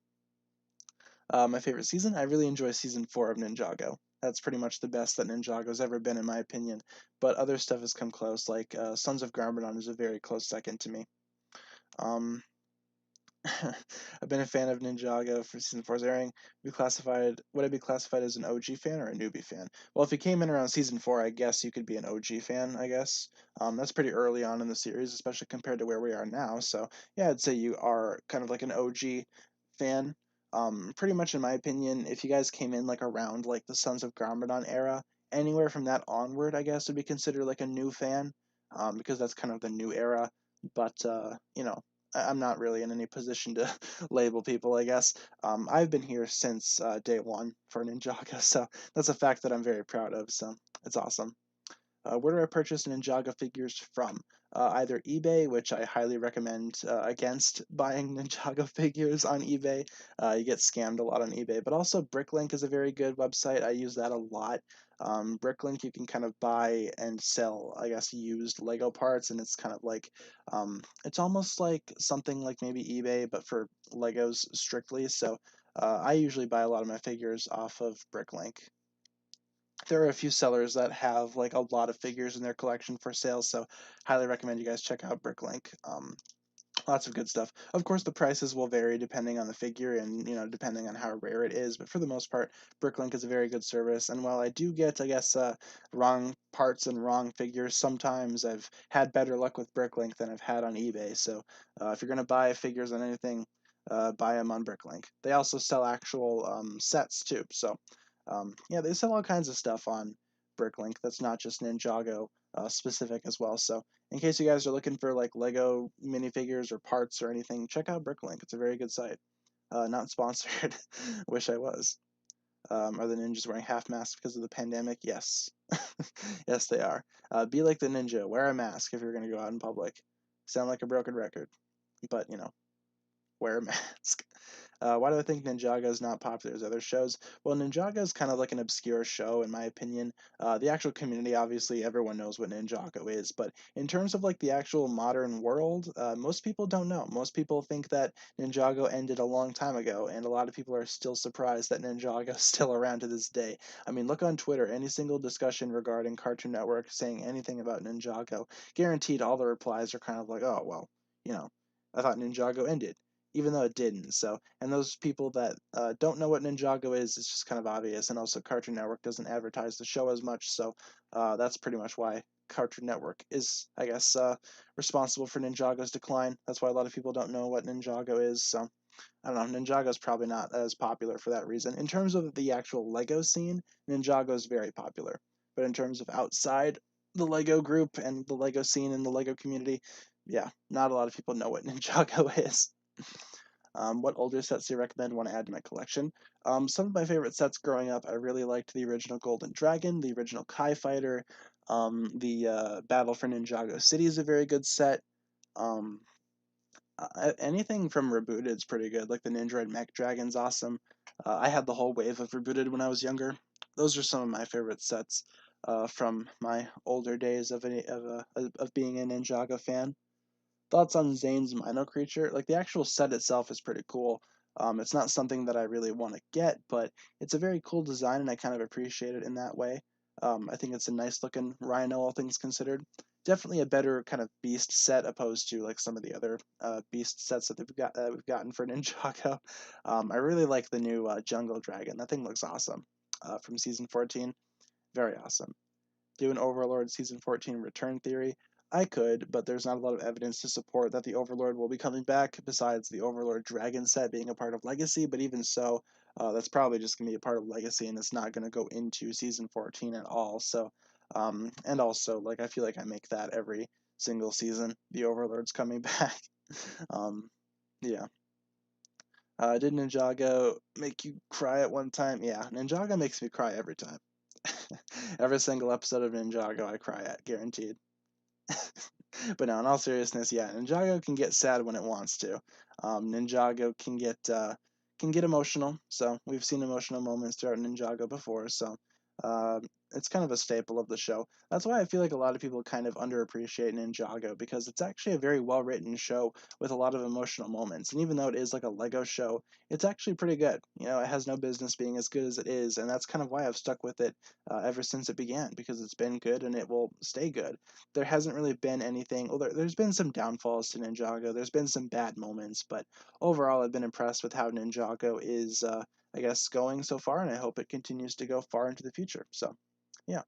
S1: My favorite season? I really enjoy season 4 of Ninjago. That's pretty much the best that Ninjago's ever been, in my opinion. But other stuff has come close, like Sons of Garmadon is a very close second to me. Um, I've been a fan of Ninjago for season 4's airing. Would I be classified as an OG fan or a newbie fan? Well, if you came in around season 4, I guess you could be an OG fan, I guess. That's pretty early on in the series, especially compared to where we are now. So, yeah, I'd say you are kind of like an OG fan. Pretty much in my opinion, if you guys came in like around like the Sons of Garmadon era, anywhere from that onward, I guess would be considered like a new fan, because that's kind of the new era. But I'm not really in any position to label people, I guess. I've been here since day 1 for Ninjago, so that's a fact that I'm very proud of. So it's awesome. Where do I purchase Ninjago figures from? Either eBay, which I highly recommend against buying Ninjago figures on eBay. You get scammed a lot on eBay, but also Bricklink is a very good website. I use that a lot. Bricklink, you can kind of buy and sell, I guess, used Lego parts, and it's kind of like, it's almost like something like maybe eBay, but for Legos strictly. So I usually buy a lot of my figures off of Bricklink. There are a few sellers that have like a lot of figures in their collection for sale, so highly recommend you guys check out Bricklink. Lots of good stuff. Of course, the prices will vary depending on the figure and depending on how rare it is. But for the most part, Bricklink is a very good service. And while I do get, I guess, wrong parts and wrong figures, sometimes I've had better luck with Bricklink than I've had on eBay. So if you're gonna buy figures on anything, buy them on Bricklink. They also sell actual sets too. So yeah, they sell all kinds of stuff on Bricklink. That's not just Ninjago specific as well. So in case you guys are looking for like Lego minifigures or parts or anything, check out Bricklink. It's a very good site. Not sponsored. Wish I was. Are the ninjas wearing half masks because of the pandemic? Yes. Yes, they are. Be like the ninja. Wear a mask if you're going to go out in public. Sound like a broken record. But, wear a mask. Why do I think Ninjago is not popular as other shows? Well, Ninjago is kind of like an obscure show, in my opinion. The actual community, obviously, everyone knows what Ninjago is, but in terms of like the actual modern world, most people don't know. Most people think that Ninjago ended a long time ago, and a lot of people are still surprised that Ninjago is still around to this day. I mean, look on Twitter, any single discussion regarding Cartoon Network saying anything about Ninjago, guaranteed all the replies are kind of like, oh, well, I thought Ninjago ended, even though it didn't. So, and those people that don't know what Ninjago is, it's just kind of obvious. And also, Cartoon Network doesn't advertise the show as much, so that's pretty much why Cartoon Network is, I guess, responsible for Ninjago's decline. That's why a lot of people don't know what Ninjago is. So, I don't know. Ninjago's probably not as popular for that reason. In terms of the actual Lego scene, Ninjago is very popular. But in terms of outside the Lego group and the Lego scene and the Lego community, yeah, not a lot of people know what Ninjago is. What older sets do you recommend want to add to my collection? Some of my favorite sets growing up, I really liked the original Golden Dragon, the original Kai Fighter, the Battle for Ninjago City is a very good set. Um, Anything from Rebooted is pretty good, like the Ninja Mech Dragon's awesome. I had the whole wave of Rebooted when I was younger. Those are some of my favorite sets from my older days of being a Ninjago fan. Thoughts on Zane's Mino Creature? Like the actual set itself is pretty cool. It's not something that I really want to get, but it's a very cool design, and I kind of appreciate it in that way. I think it's a nice looking rhino, all things considered. Definitely a better kind of beast set opposed to like some of the other beast sets that we've gotten for Ninjago. I really like the new Jungle Dragon. That thing looks awesome from season 14. Very awesome. Do an Overlord Season 14 return theory? I could, but there's not a lot of evidence to support that the Overlord will be coming back, besides the Overlord Dragon set being a part of Legacy, but even so, that's probably just going to be a part of Legacy, and it's not going to go into Season 14 at all, so, and also, like, I feel like I make that every single season, the Overlord's coming back. um, yeah. Did Ninjago make you cry at one time? Yeah, Ninjago makes me cry every time. Every single episode of Ninjago I cry at, guaranteed. But no, in all seriousness, yeah, Ninjago can get sad when it wants to. Ninjago can get emotional. So we've seen emotional moments throughout Ninjago before. So uh, it's kind of a staple of the show. That's why I feel like a lot of people kind of underappreciate Ninjago, because it's actually a very well written show with a lot of emotional moments. And even though it is like a Lego show, it's actually pretty good. You know, it has no business being as good as it is, and that's kind of why I've stuck with it ever since it began, because it's been good and it will stay good. There hasn't really been anything. Well, there's been some downfalls to Ninjago. There's been some bad moments, but overall, I've been impressed with how Ninjago is, I guess, going so far, and I hope it continues to go far into the future. So, yeah.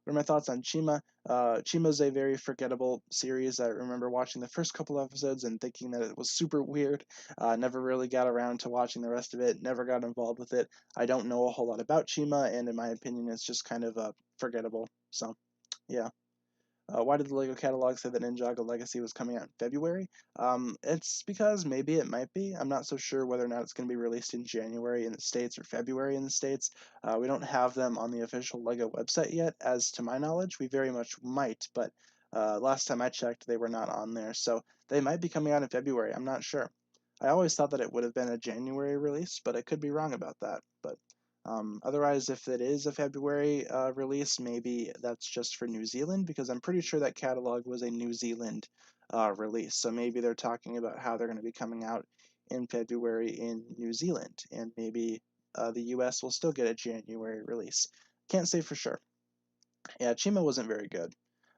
S1: What are my thoughts on Chima? Chima's a very forgettable series. I remember watching the first couple episodes and thinking that it was super weird. Never really got around to watching the rest of it. Never got involved with it. I don't know a whole lot about Chima, and in my opinion, it's just kind of forgettable. So, yeah. Why did the Lego catalog say that Ninjago Legacy was coming out in February? It's because maybe it might be. I'm not so sure whether or not it's going to be released in January in the States or February in the States. We don't have them on the official Lego website yet, as to my knowledge. We very much might, but last time I checked, they were not on there. So they might be coming out in February. I'm not sure. I always thought that it would have been a January release, but I could be wrong about that. But otherwise, if it is a February release, maybe that's just for New Zealand, because I'm pretty sure that catalog was a New Zealand release. So maybe they're talking about how they're going to be coming out in February in New Zealand, and maybe the US will still get a January release. Can't say for sure. Yeah, Chima wasn't very good.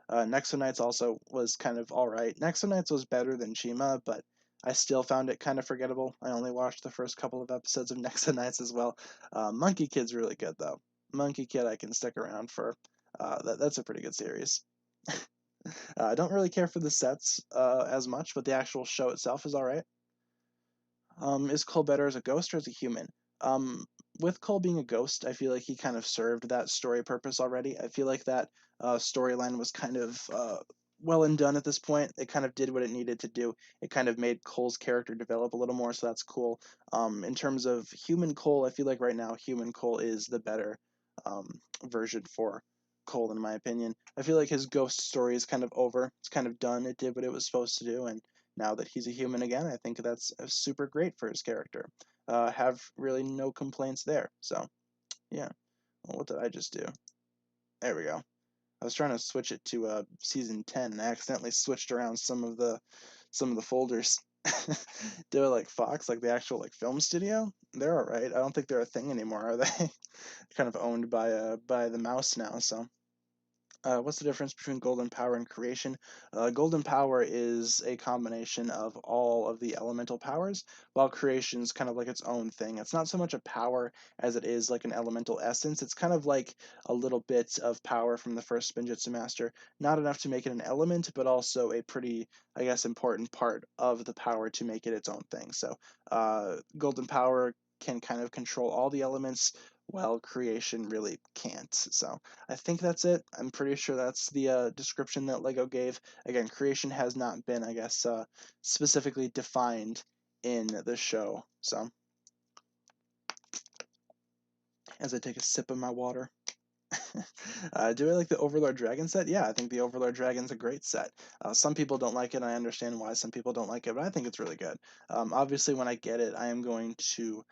S1: Nexonites also was kind of alright. Nexonites was better than Chima, but I still found it kind of forgettable. I only watched the first couple of episodes of Nexonites as well. Monkey Kid's really good, though. Monkey Kid I can stick around for. That's a pretty good series. I don't really care for the sets as much, but the actual show itself is alright. Is Cole better as a ghost or as a human? Um, with Cole being a ghost, I feel like he kind of served that story purpose already. I feel like that storyline was kind of well and done at this point. It kind of did what it needed to do. It kind of made Cole's character develop a little more, so that's cool. In terms of human Cole, I feel like right now human Cole is the better version for Cole, in my opinion. I feel like his ghost story is kind of over. It's kind of done. It did what it was supposed to do, and now that he's a human again, I think that's super great for his character. Have really no complaints there. So, yeah. Well, what did I just do? There we go. I was trying to switch it to season 10, and I accidentally switched around some of the folders. They're like Fox, like the actual like film studio. They're all right. I don't think they're a thing anymore, are they? Kind of owned by the mouse now. So what's the difference between golden power and creation? Golden power is a combination of all of the elemental powers, while creation is kind of like its own thing. It's not so much a power as it is like an elemental essence. It's kind of like a little bit of power from the first Spinjitzu master. Not enough to make it an element, but also a pretty, I guess, important part of the power to make it its own thing. So golden power can kind of control all the elements, while creation really can't. So I think that's it. I'm pretty sure that's the description that Lego gave. Again, creation has not been, I guess, specifically defined in the show. So, as I take a sip of my water. Do I like the Overlord Dragon set? Yeah, I think the Overlord Dragon's a great set. Some people don't like it. I understand why some people don't like it, but I think it's really good. Obviously, when I get it, I am going to,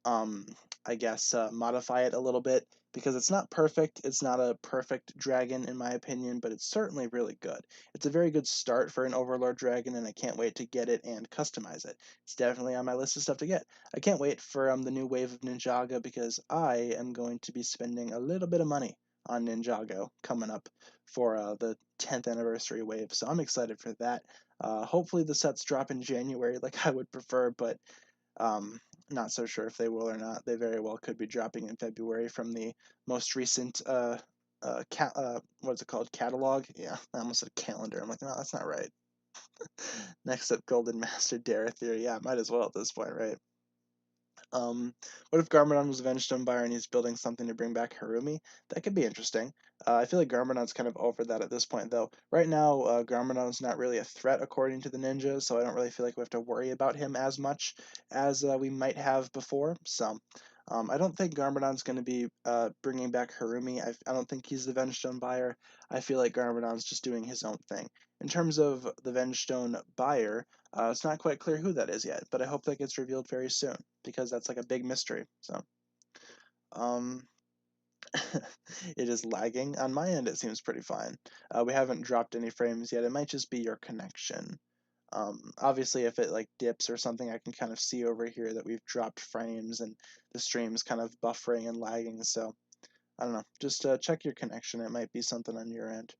S1: um, I guess, modify it a little bit because it's not perfect. It's not a perfect dragon, in my opinion, but it's certainly really good. It's a very good start for an Overlord Dragon, and I can't wait to get it and customize it. It's definitely on my list of stuff to get. I can't wait for the new wave of Ninjago because I am going to be spending a little bit of money on Ninjago coming up for the 10th anniversary wave. So I'm excited for that. Hopefully the sets drop in January like I would prefer, but um, not so sure if they will or not. They very well could be dropping in February from the most recent what's it called? Catalog? Yeah, I almost said calendar. I'm like, no, that's not right. Next up, Golden Master Dareth Theory. Yeah, might as well at this point, right? What if Garmadon was avenged on Byron and he's building something to bring back Harumi? That could be interesting. I feel like Garmadon's kind of over that at this point, though. Right now, Garmadon's not really a threat according to the ninja, so I don't really feel like we have to worry about him as much as we might have before. So, I don't think Garmadon's going to be bringing back Harumi. I don't think he's the Vengestone buyer. I feel like Garmadon's just doing his own thing. In terms of the Vengestone buyer, it's not quite clear who that is yet, but I hope that gets revealed very soon because that's like a big mystery. So, um, it is lagging. On my end, it seems pretty fine. We haven't dropped any frames yet. It might just be your connection. Obviously, if it like dips or something, I can kind of see over here that we've dropped frames and the stream's kind of buffering and lagging. So, I don't know. Just check your connection. It might be something on your end.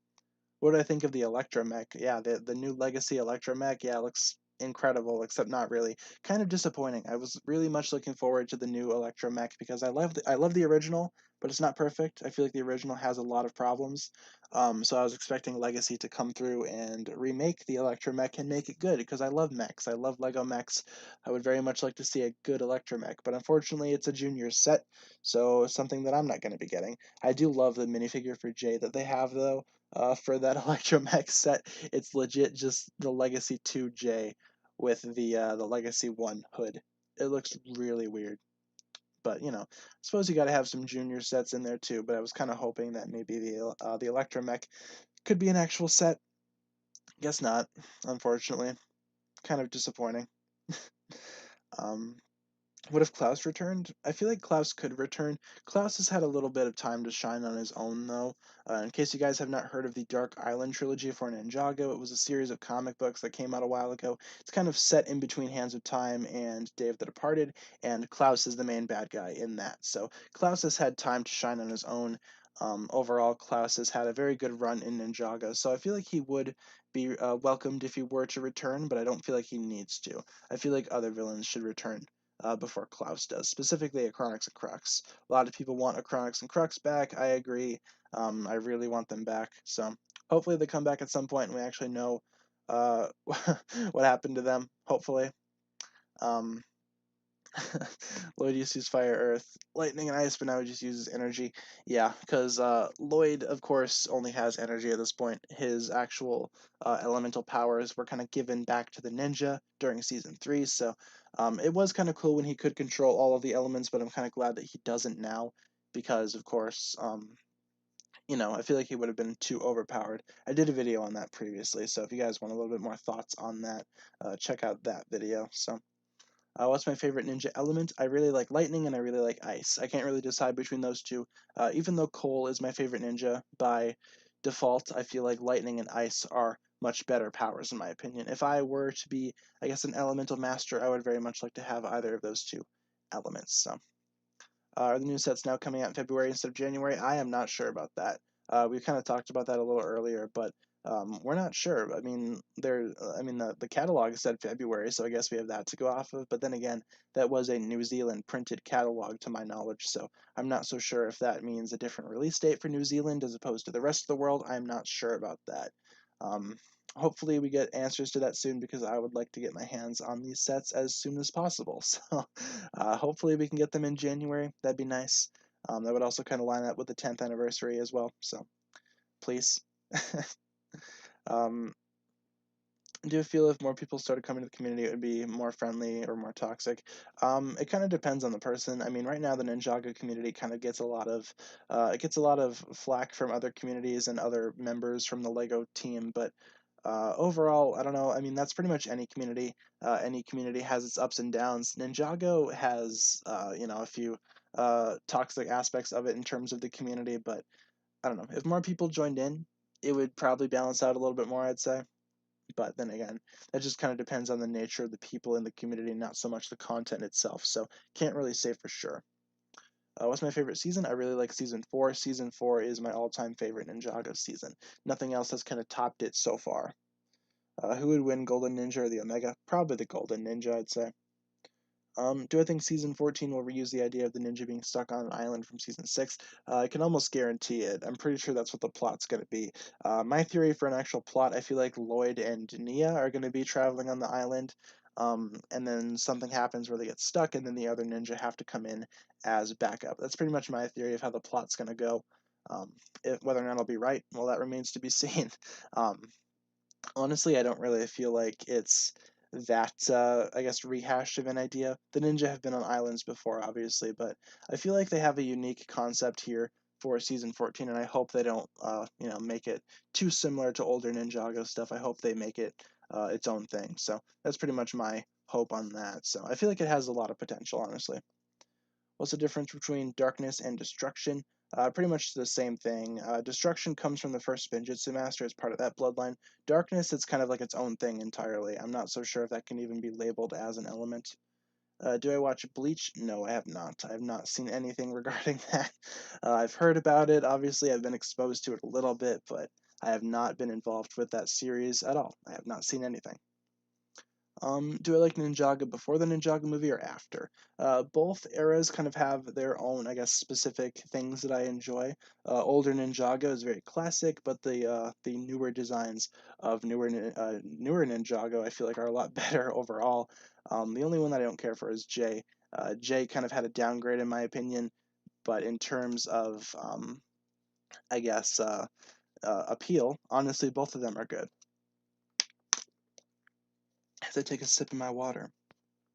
S1: What do I think of the Electromech? Yeah, the new Legacy Electromech, yeah, looks incredible, except not really. Kind of disappointing. I was really much looking forward to the new Electromech because I love the original, but it's not perfect. I feel like the original has a lot of problems. So I was expecting Legacy to come through and remake the Electromech and make it good because I love mechs. I love Lego mechs. I would very much like to see a good Electromech, but unfortunately it's a junior set, so something that I'm not going to be getting. I do love the minifigure for Jay that they have though for that Electromech set. It's legit just the Legacy 2J with the Legacy 1 hood. It looks really weird. But, I suppose you got to have some junior sets in there too, but I was kind of hoping that maybe the Electromech could be an actual set. Guess not, unfortunately. Kind of disappointing. um, What if Klaus returned? I feel like Klaus could return. Klaus has had a little bit of time to shine on his own, though. In case you guys have not heard of the Dark Island trilogy for Ninjago, it was a series of comic books that came out a while ago. It's kind of set in between Hands of Time and Day of the Departed, and Klaus is the main bad guy in that. So Klaus has had time to shine on his own. Overall, Klaus has had a very good run in Ninjago, so I feel like he would be welcomed if he were to return, but I don't feel like he needs to. I feel like other villains should return before Klaus does, specifically Acronix and Crux. A lot of people want Acronix and Crux back. I agree. I really want them back. So hopefully they come back at some point and we actually know what happened to them. Hopefully. Um, Lloyd used to use fire, earth, lightning, and ice, but now he just uses energy. Yeah, because Lloyd, of course, only has energy at this point. His actual elemental powers were kind of given back to the ninja during season 3, so it was kind of cool when he could control all of the elements, but I'm kind of glad that he doesn't now, because, of course, I feel like he would have been too overpowered. I did a video on that previously, so if you guys want a little bit more thoughts on that, check out that video. So. What's my favorite ninja element? I really like lightning and I really like ice. I can't really decide between those two. Even though coal is my favorite ninja by default, I feel like lightning and ice are much better powers in my opinion. If I were to be, I guess, an elemental master, I would very much like to have either of those two elements. So, are the new sets now coming out in February instead of January? I am not sure about that. We kind of talked about that a little earlier, but we're not sure. I mean, the catalog said February, so I guess we have that to go off of. But then again, that was a New Zealand printed catalog to my knowledge, so I'm not so sure if that means a different release date for New Zealand as opposed to the rest of the world. I'm not sure about that. Um, Hopefully we get answers to that soon because I would like to get my hands on these sets as soon as possible. So hopefully we can get them in January. That'd be nice. That would also kind of line up with the 10th anniversary as well. So please. um, Do you feel if more people started coming to the community, it would be more friendly or more toxic? It kind of depends on the person. I mean, right now the Ninjago community kind of gets a lot of it gets a lot of flack from other communities and other members from the Lego team, but overall, I don't know. I mean, that's pretty much any community. Any community has its ups and downs. Ninjago has a few toxic aspects of it in terms of the community, but I don't know. If more people joined in, it would probably balance out a little bit more, I'd say. But then again, that just kind of depends on the nature of the people in the community, not so much the content itself. So can't really say for sure. What's my favorite season? I really like season 4. Season 4 is my all-time favorite Ninjago season. Nothing else has kind of topped it so far. Who would win, Golden Ninja or the Omega? Probably the Golden Ninja, I'd say. Do I think season 14 will reuse the idea of the ninja being stuck on an island from season 6? I can almost guarantee it. I'm pretty sure that's what the plot's going to be. My theory for an actual plot, I feel like Lloyd and Nia are going to be traveling on the island, and then something happens where they get stuck, and then the other ninja have to come in as backup. That's pretty much my theory of how the plot's going to go. Whether or not I'll be right, well, that remains to be seen. Um, Honestly, I don't really feel like it's that, I guess, rehashed of an idea. The ninja have been on islands before, obviously, but I feel like they have a unique concept here for season 14, and I hope they don't, make it too similar to older Ninjago stuff. I hope they make it its own thing. So that's pretty much my hope on that. So I feel like it has a lot of potential, honestly. What's the difference between darkness and destruction? Pretty much the same thing. Destruction comes from the first Spinjitzu master as part of that bloodline. Darkness, it's kind of like its own thing entirely. I'm not so sure if that can even be labeled as an element. Do I watch Bleach? No, I have not. I have not seen anything regarding that. I've heard about it. Obviously, I've been exposed to it a little bit, but I have not been involved with that series at all. I have not seen anything. Do I like Ninjago before the Ninjago movie or after? Both eras kind of have their own, I guess, specific things that I enjoy. Older Ninjago is very classic, but the newer designs of newer Ninjago I feel like are a lot better overall. The only one that I don't care for is Jay. Jay kind of had a downgrade in my opinion, but in terms of I guess appeal, honestly, both of them are good. As I take a sip of my water.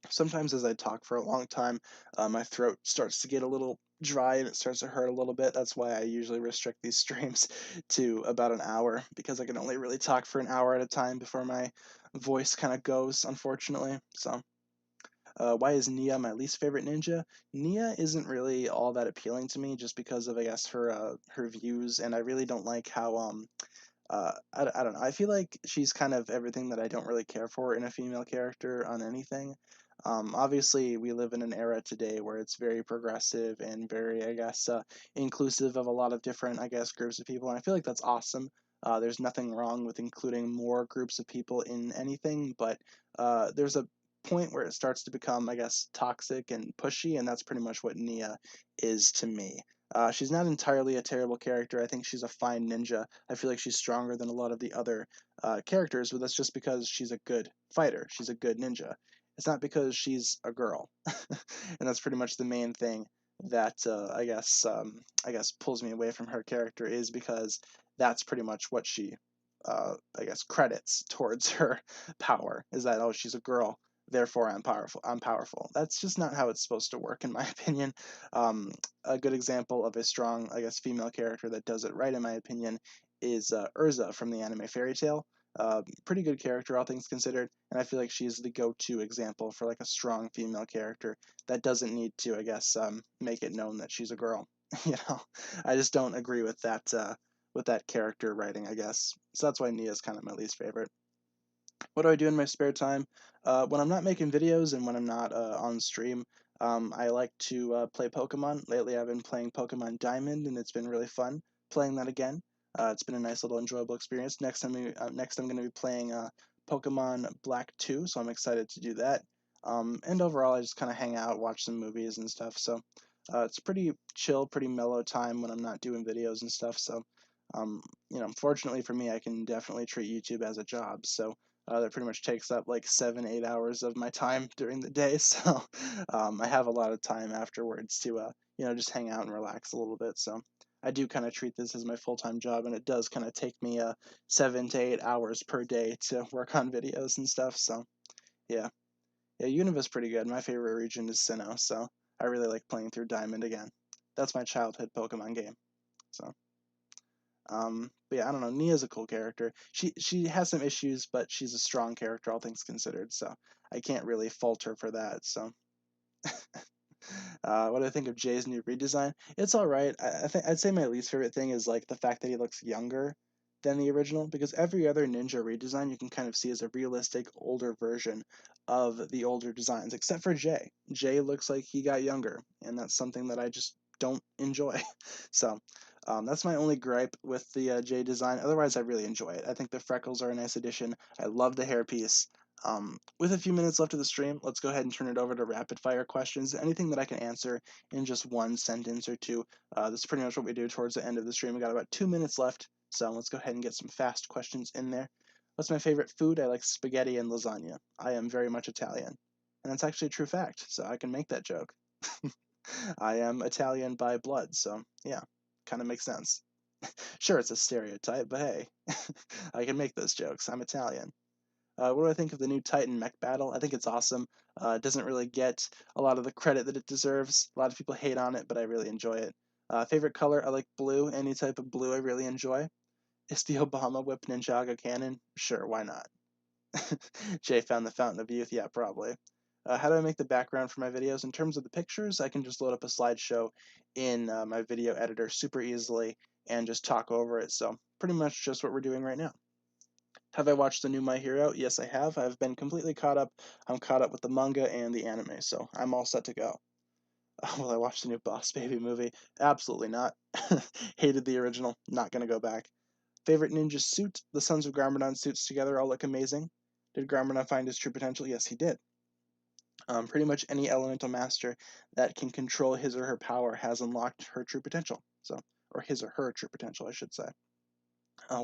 S1: Sometimes as I talk for a long time, my throat starts to get a little dry and it starts to hurt a little bit. That's why I usually restrict these streams to about an hour because I can only really talk for an hour at a time before my voice kind of goes, unfortunately. So, why is Nia my least favorite ninja? Nia isn't really all that appealing to me just because of, I guess, her views, and I really don't like how I don't know. I feel like she's kind of everything that I don't really care for in a female character on anything. Obviously, we live in an era today where it's very progressive and very, I guess, inclusive of a lot of different, I guess, groups of people, and I feel like that's awesome. There's nothing wrong with including more groups of people in anything, but there's a point where it starts to become, I guess, toxic and pushy, and that's pretty much what Nia is to me. She's not entirely a terrible character. I think she's a fine ninja. I feel like she's stronger than a lot of the other characters, but that's just because she's a good fighter. She's a good ninja. It's not because she's a girl, and that's pretty much the main thing that I guess pulls me away from her character is because that's pretty much what she I guess credits towards her power is that, oh, she's a girl, therefore I'm powerful. I'm powerful. That's just not how it's supposed to work, in my opinion. A good example of a strong, I guess, female character that does it right, in my opinion, is Urza from the anime Fairy Tail. Pretty good character, all things considered, and I feel like she's the go-to example for like a strong female character that doesn't need to, I guess, make it known that she's a girl. You know, I just don't agree with that character writing, I guess. So that's why Nia's kind of my least favorite. What do I do in my spare time? When I'm not making videos and when I'm not on stream, I like to play Pokemon. Lately, I've been playing Pokemon Diamond, and it's been really fun playing that again. It's been a nice little enjoyable experience. Next I'm going to be playing Pokemon Black 2, so I'm excited to do that. And overall, I just kind of hang out, watch some movies and stuff. So it's pretty chill, pretty mellow time when I'm not doing videos and stuff. So fortunately for me, I can definitely treat YouTube as a job. So that pretty much takes up like 7, 8 hours of my time during the day. So I have a lot of time afterwards to just hang out and relax a little bit. So I do kind of treat this as my full-time job, and it does kind of take me 7 to 8 hours per day to work on videos and stuff. So yeah, yeah, Univa's pretty good. My favorite region is Sinnoh, so I really like playing through Diamond again. That's my childhood Pokemon game. So. But yeah, I don't know. Nia's a cool character. She has some issues, but she's a strong character, all things considered. So I can't really fault her for that. So what do I think of Jay's new redesign? It's all right. I think I'd say my least favorite thing is like the fact that he looks younger than the original, because every other ninja redesign you can kind of see as a realistic older version of the older designs, except for Jay. Jay looks like he got younger, and that's something that I just don't enjoy. So that's my only gripe with the Jay design. Otherwise, I really enjoy it. I think the freckles are a nice addition. I love the hairpiece. With a few minutes left of the stream, let's go ahead and turn it over to rapid fire questions. Anything that I can answer in just one sentence or two. This is pretty much what we do towards the end of the stream. We got about 2 minutes left, so let's go ahead and get some fast questions in there. What's my favorite food? I like spaghetti and lasagna. I am very much Italian, and that's actually a true fact, so I can make that joke. I am Italian by blood, so yeah, kind of makes sense. Sure, it's a stereotype, but hey, I can make those jokes. I'm Italian. What do I think of the new Titan mech battle? I think it's awesome. It doesn't really get a lot of the credit that it deserves. A lot of people hate on it, but I really enjoy it. Favorite color? I like blue. Any type of blue I really enjoy. Is the Obama whip Ninjago canon? Sure, why not? Jay found the Fountain of Youth. Yeah, probably. How do I make the background for my videos? In terms of the pictures, I can just load up a slideshow in my video editor super easily and just talk over it. So pretty much just what we're doing right now. Have I watched the new My Hero? Yes, I have. I've been completely caught up. I'm caught up with the manga and the anime, so I'm all set to go. Will I watch the new Boss Baby movie? Absolutely not. Hated the original. Not gonna go back. Favorite ninja suit? The Sons of Garmadon suits together all look amazing. Did Garmadon find his true potential? Yes, he did. Pretty much any elemental master that can control his or her power has unlocked her true potential. So, or his or her true potential, I should say.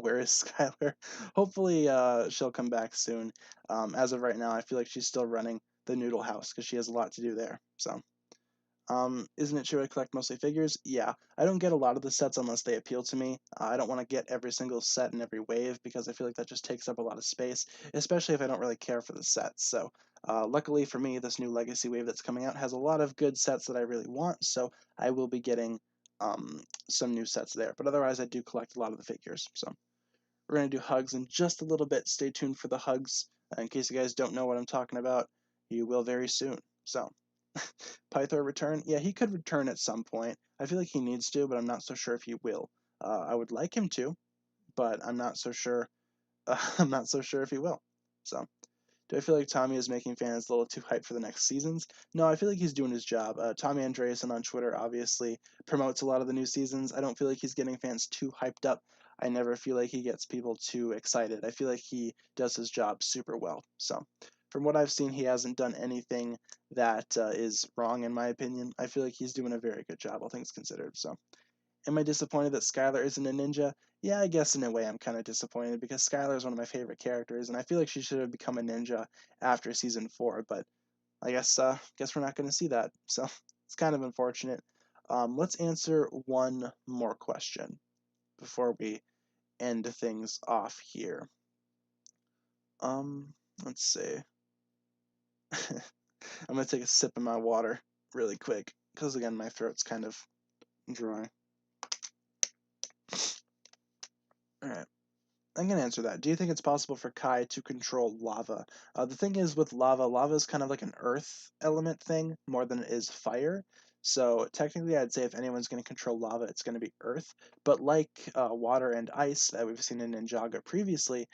S1: Where is Skylar? Hopefully, she'll come back soon. As of right now, I feel like she's still running the Noodle House because she has a lot to do there. So, isn't it true I collect mostly figures? Yeah, I don't get a lot of the sets unless they appeal to me. I don't want to get every single set in every wave because I feel like that just takes up a lot of space, especially if I don't really care for the sets. So, luckily for me, this new Legacy wave that's coming out has a lot of good sets that I really want, so I will be getting some new sets there. But otherwise, I do collect a lot of the figures. So, we're going to do hugs in just a little bit. Stay tuned for the hugs. In case you guys don't know what I'm talking about, you will very soon. So, Pythor return? Yeah, he could return at some point. I feel like he needs to, but I'm not so sure if he will. I would like him to, but I'm not so sure. I'm not so sure if he will. So, do I feel like Tommy is making fans a little too hyped for the next seasons? No, I feel like he's doing his job. Tommy Andreasen on Twitter obviously promotes a lot of the new seasons. I don't feel like he's getting fans too hyped up. I never feel like he gets people too excited. I feel like he does his job super well. So, from what I've seen, he hasn't done anything that is wrong, in my opinion. I feel like he's doing a very good job, all things considered. So, am I disappointed that Skylar isn't a ninja? Yeah, I guess in a way I'm kind of disappointed because Skylar is one of my favorite characters, and I feel like she should have become a ninja after season 4. But I guess we're not going to see that, so it's kind of unfortunate. Let's answer one more question before we end things off here. Let's see. I'm gonna take a sip of my water really quick because again my throat's kind of dry. All right. I'm going to answer that. Do you think it's possible for Kai to control lava? The thing is with lava, lava is kind of like an earth element thing more than it is fire. So technically I'd say if anyone's going to control lava, it's going to be earth. But like water and ice that we've seen in Ninjago previously,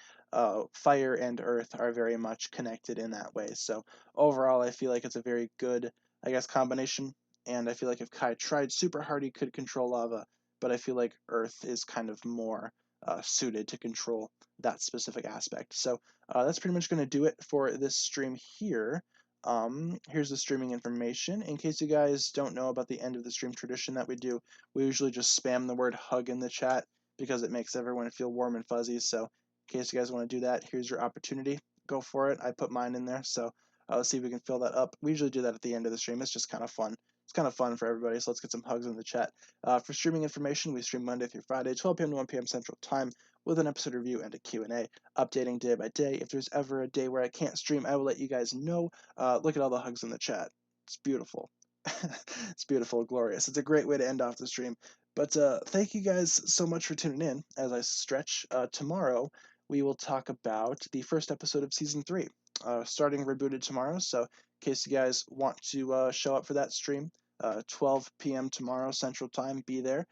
S1: fire and earth are very much connected in that way. So overall, I feel like it's a very good, I guess, combination. And I feel like if Kai tried super hard, he could control lava. But I feel like earth is kind of more suited to control that specific aspect. So that's pretty much going to do it for this stream here. Here's the streaming information. In case you guys don't know about the end of the stream tradition that we do, we usually just spam the word hug in the chat because it makes everyone feel warm and fuzzy. So in case you guys want to do that, here's your opportunity. Go for it. I put mine in there. So let's see if we can fill that up. We usually do that at the end of the stream. It's just kind of fun it's kind of fun for everybody. So let's get some hugs in the chat. For streaming information, we stream Monday through Friday, 12 p.m. to 1 p.m. Central Time, with an episode review and a Q&A, updating day by day. If there's ever a day where I can't stream, I will let you guys know. Look at all the hugs in the chat. It's beautiful. It's beautiful, glorious. It's a great way to end off the stream. But thank you guys so much for tuning in. As I stretch, tomorrow we will talk about the first episode of Season 3, starting rebooted tomorrow. So in case you guys want to show up for that stream, 12 p.m. tomorrow Central Time, be there.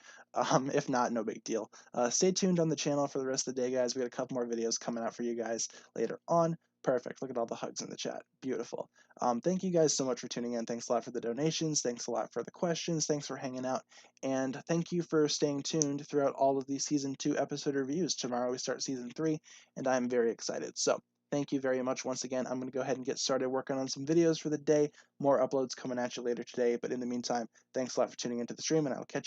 S1: If not, no big deal. Stay tuned on the channel for the rest of the day, guys. We got a couple more videos coming out for you guys later on. Perfect. Look at all the hugs in the chat. Beautiful. Thank you guys so much for tuning in. Thanks a lot for the donations. Thanks a lot for the questions. Thanks for hanging out. And thank you for staying tuned throughout all of the Season 2 episode reviews. Tomorrow we start Season 3, and I'm very excited. So thank you very much once again. I'm going to go ahead and get started working on some videos for the day. More uploads coming at you later today. But in the meantime, thanks a lot for tuning into the stream, and I'll catch you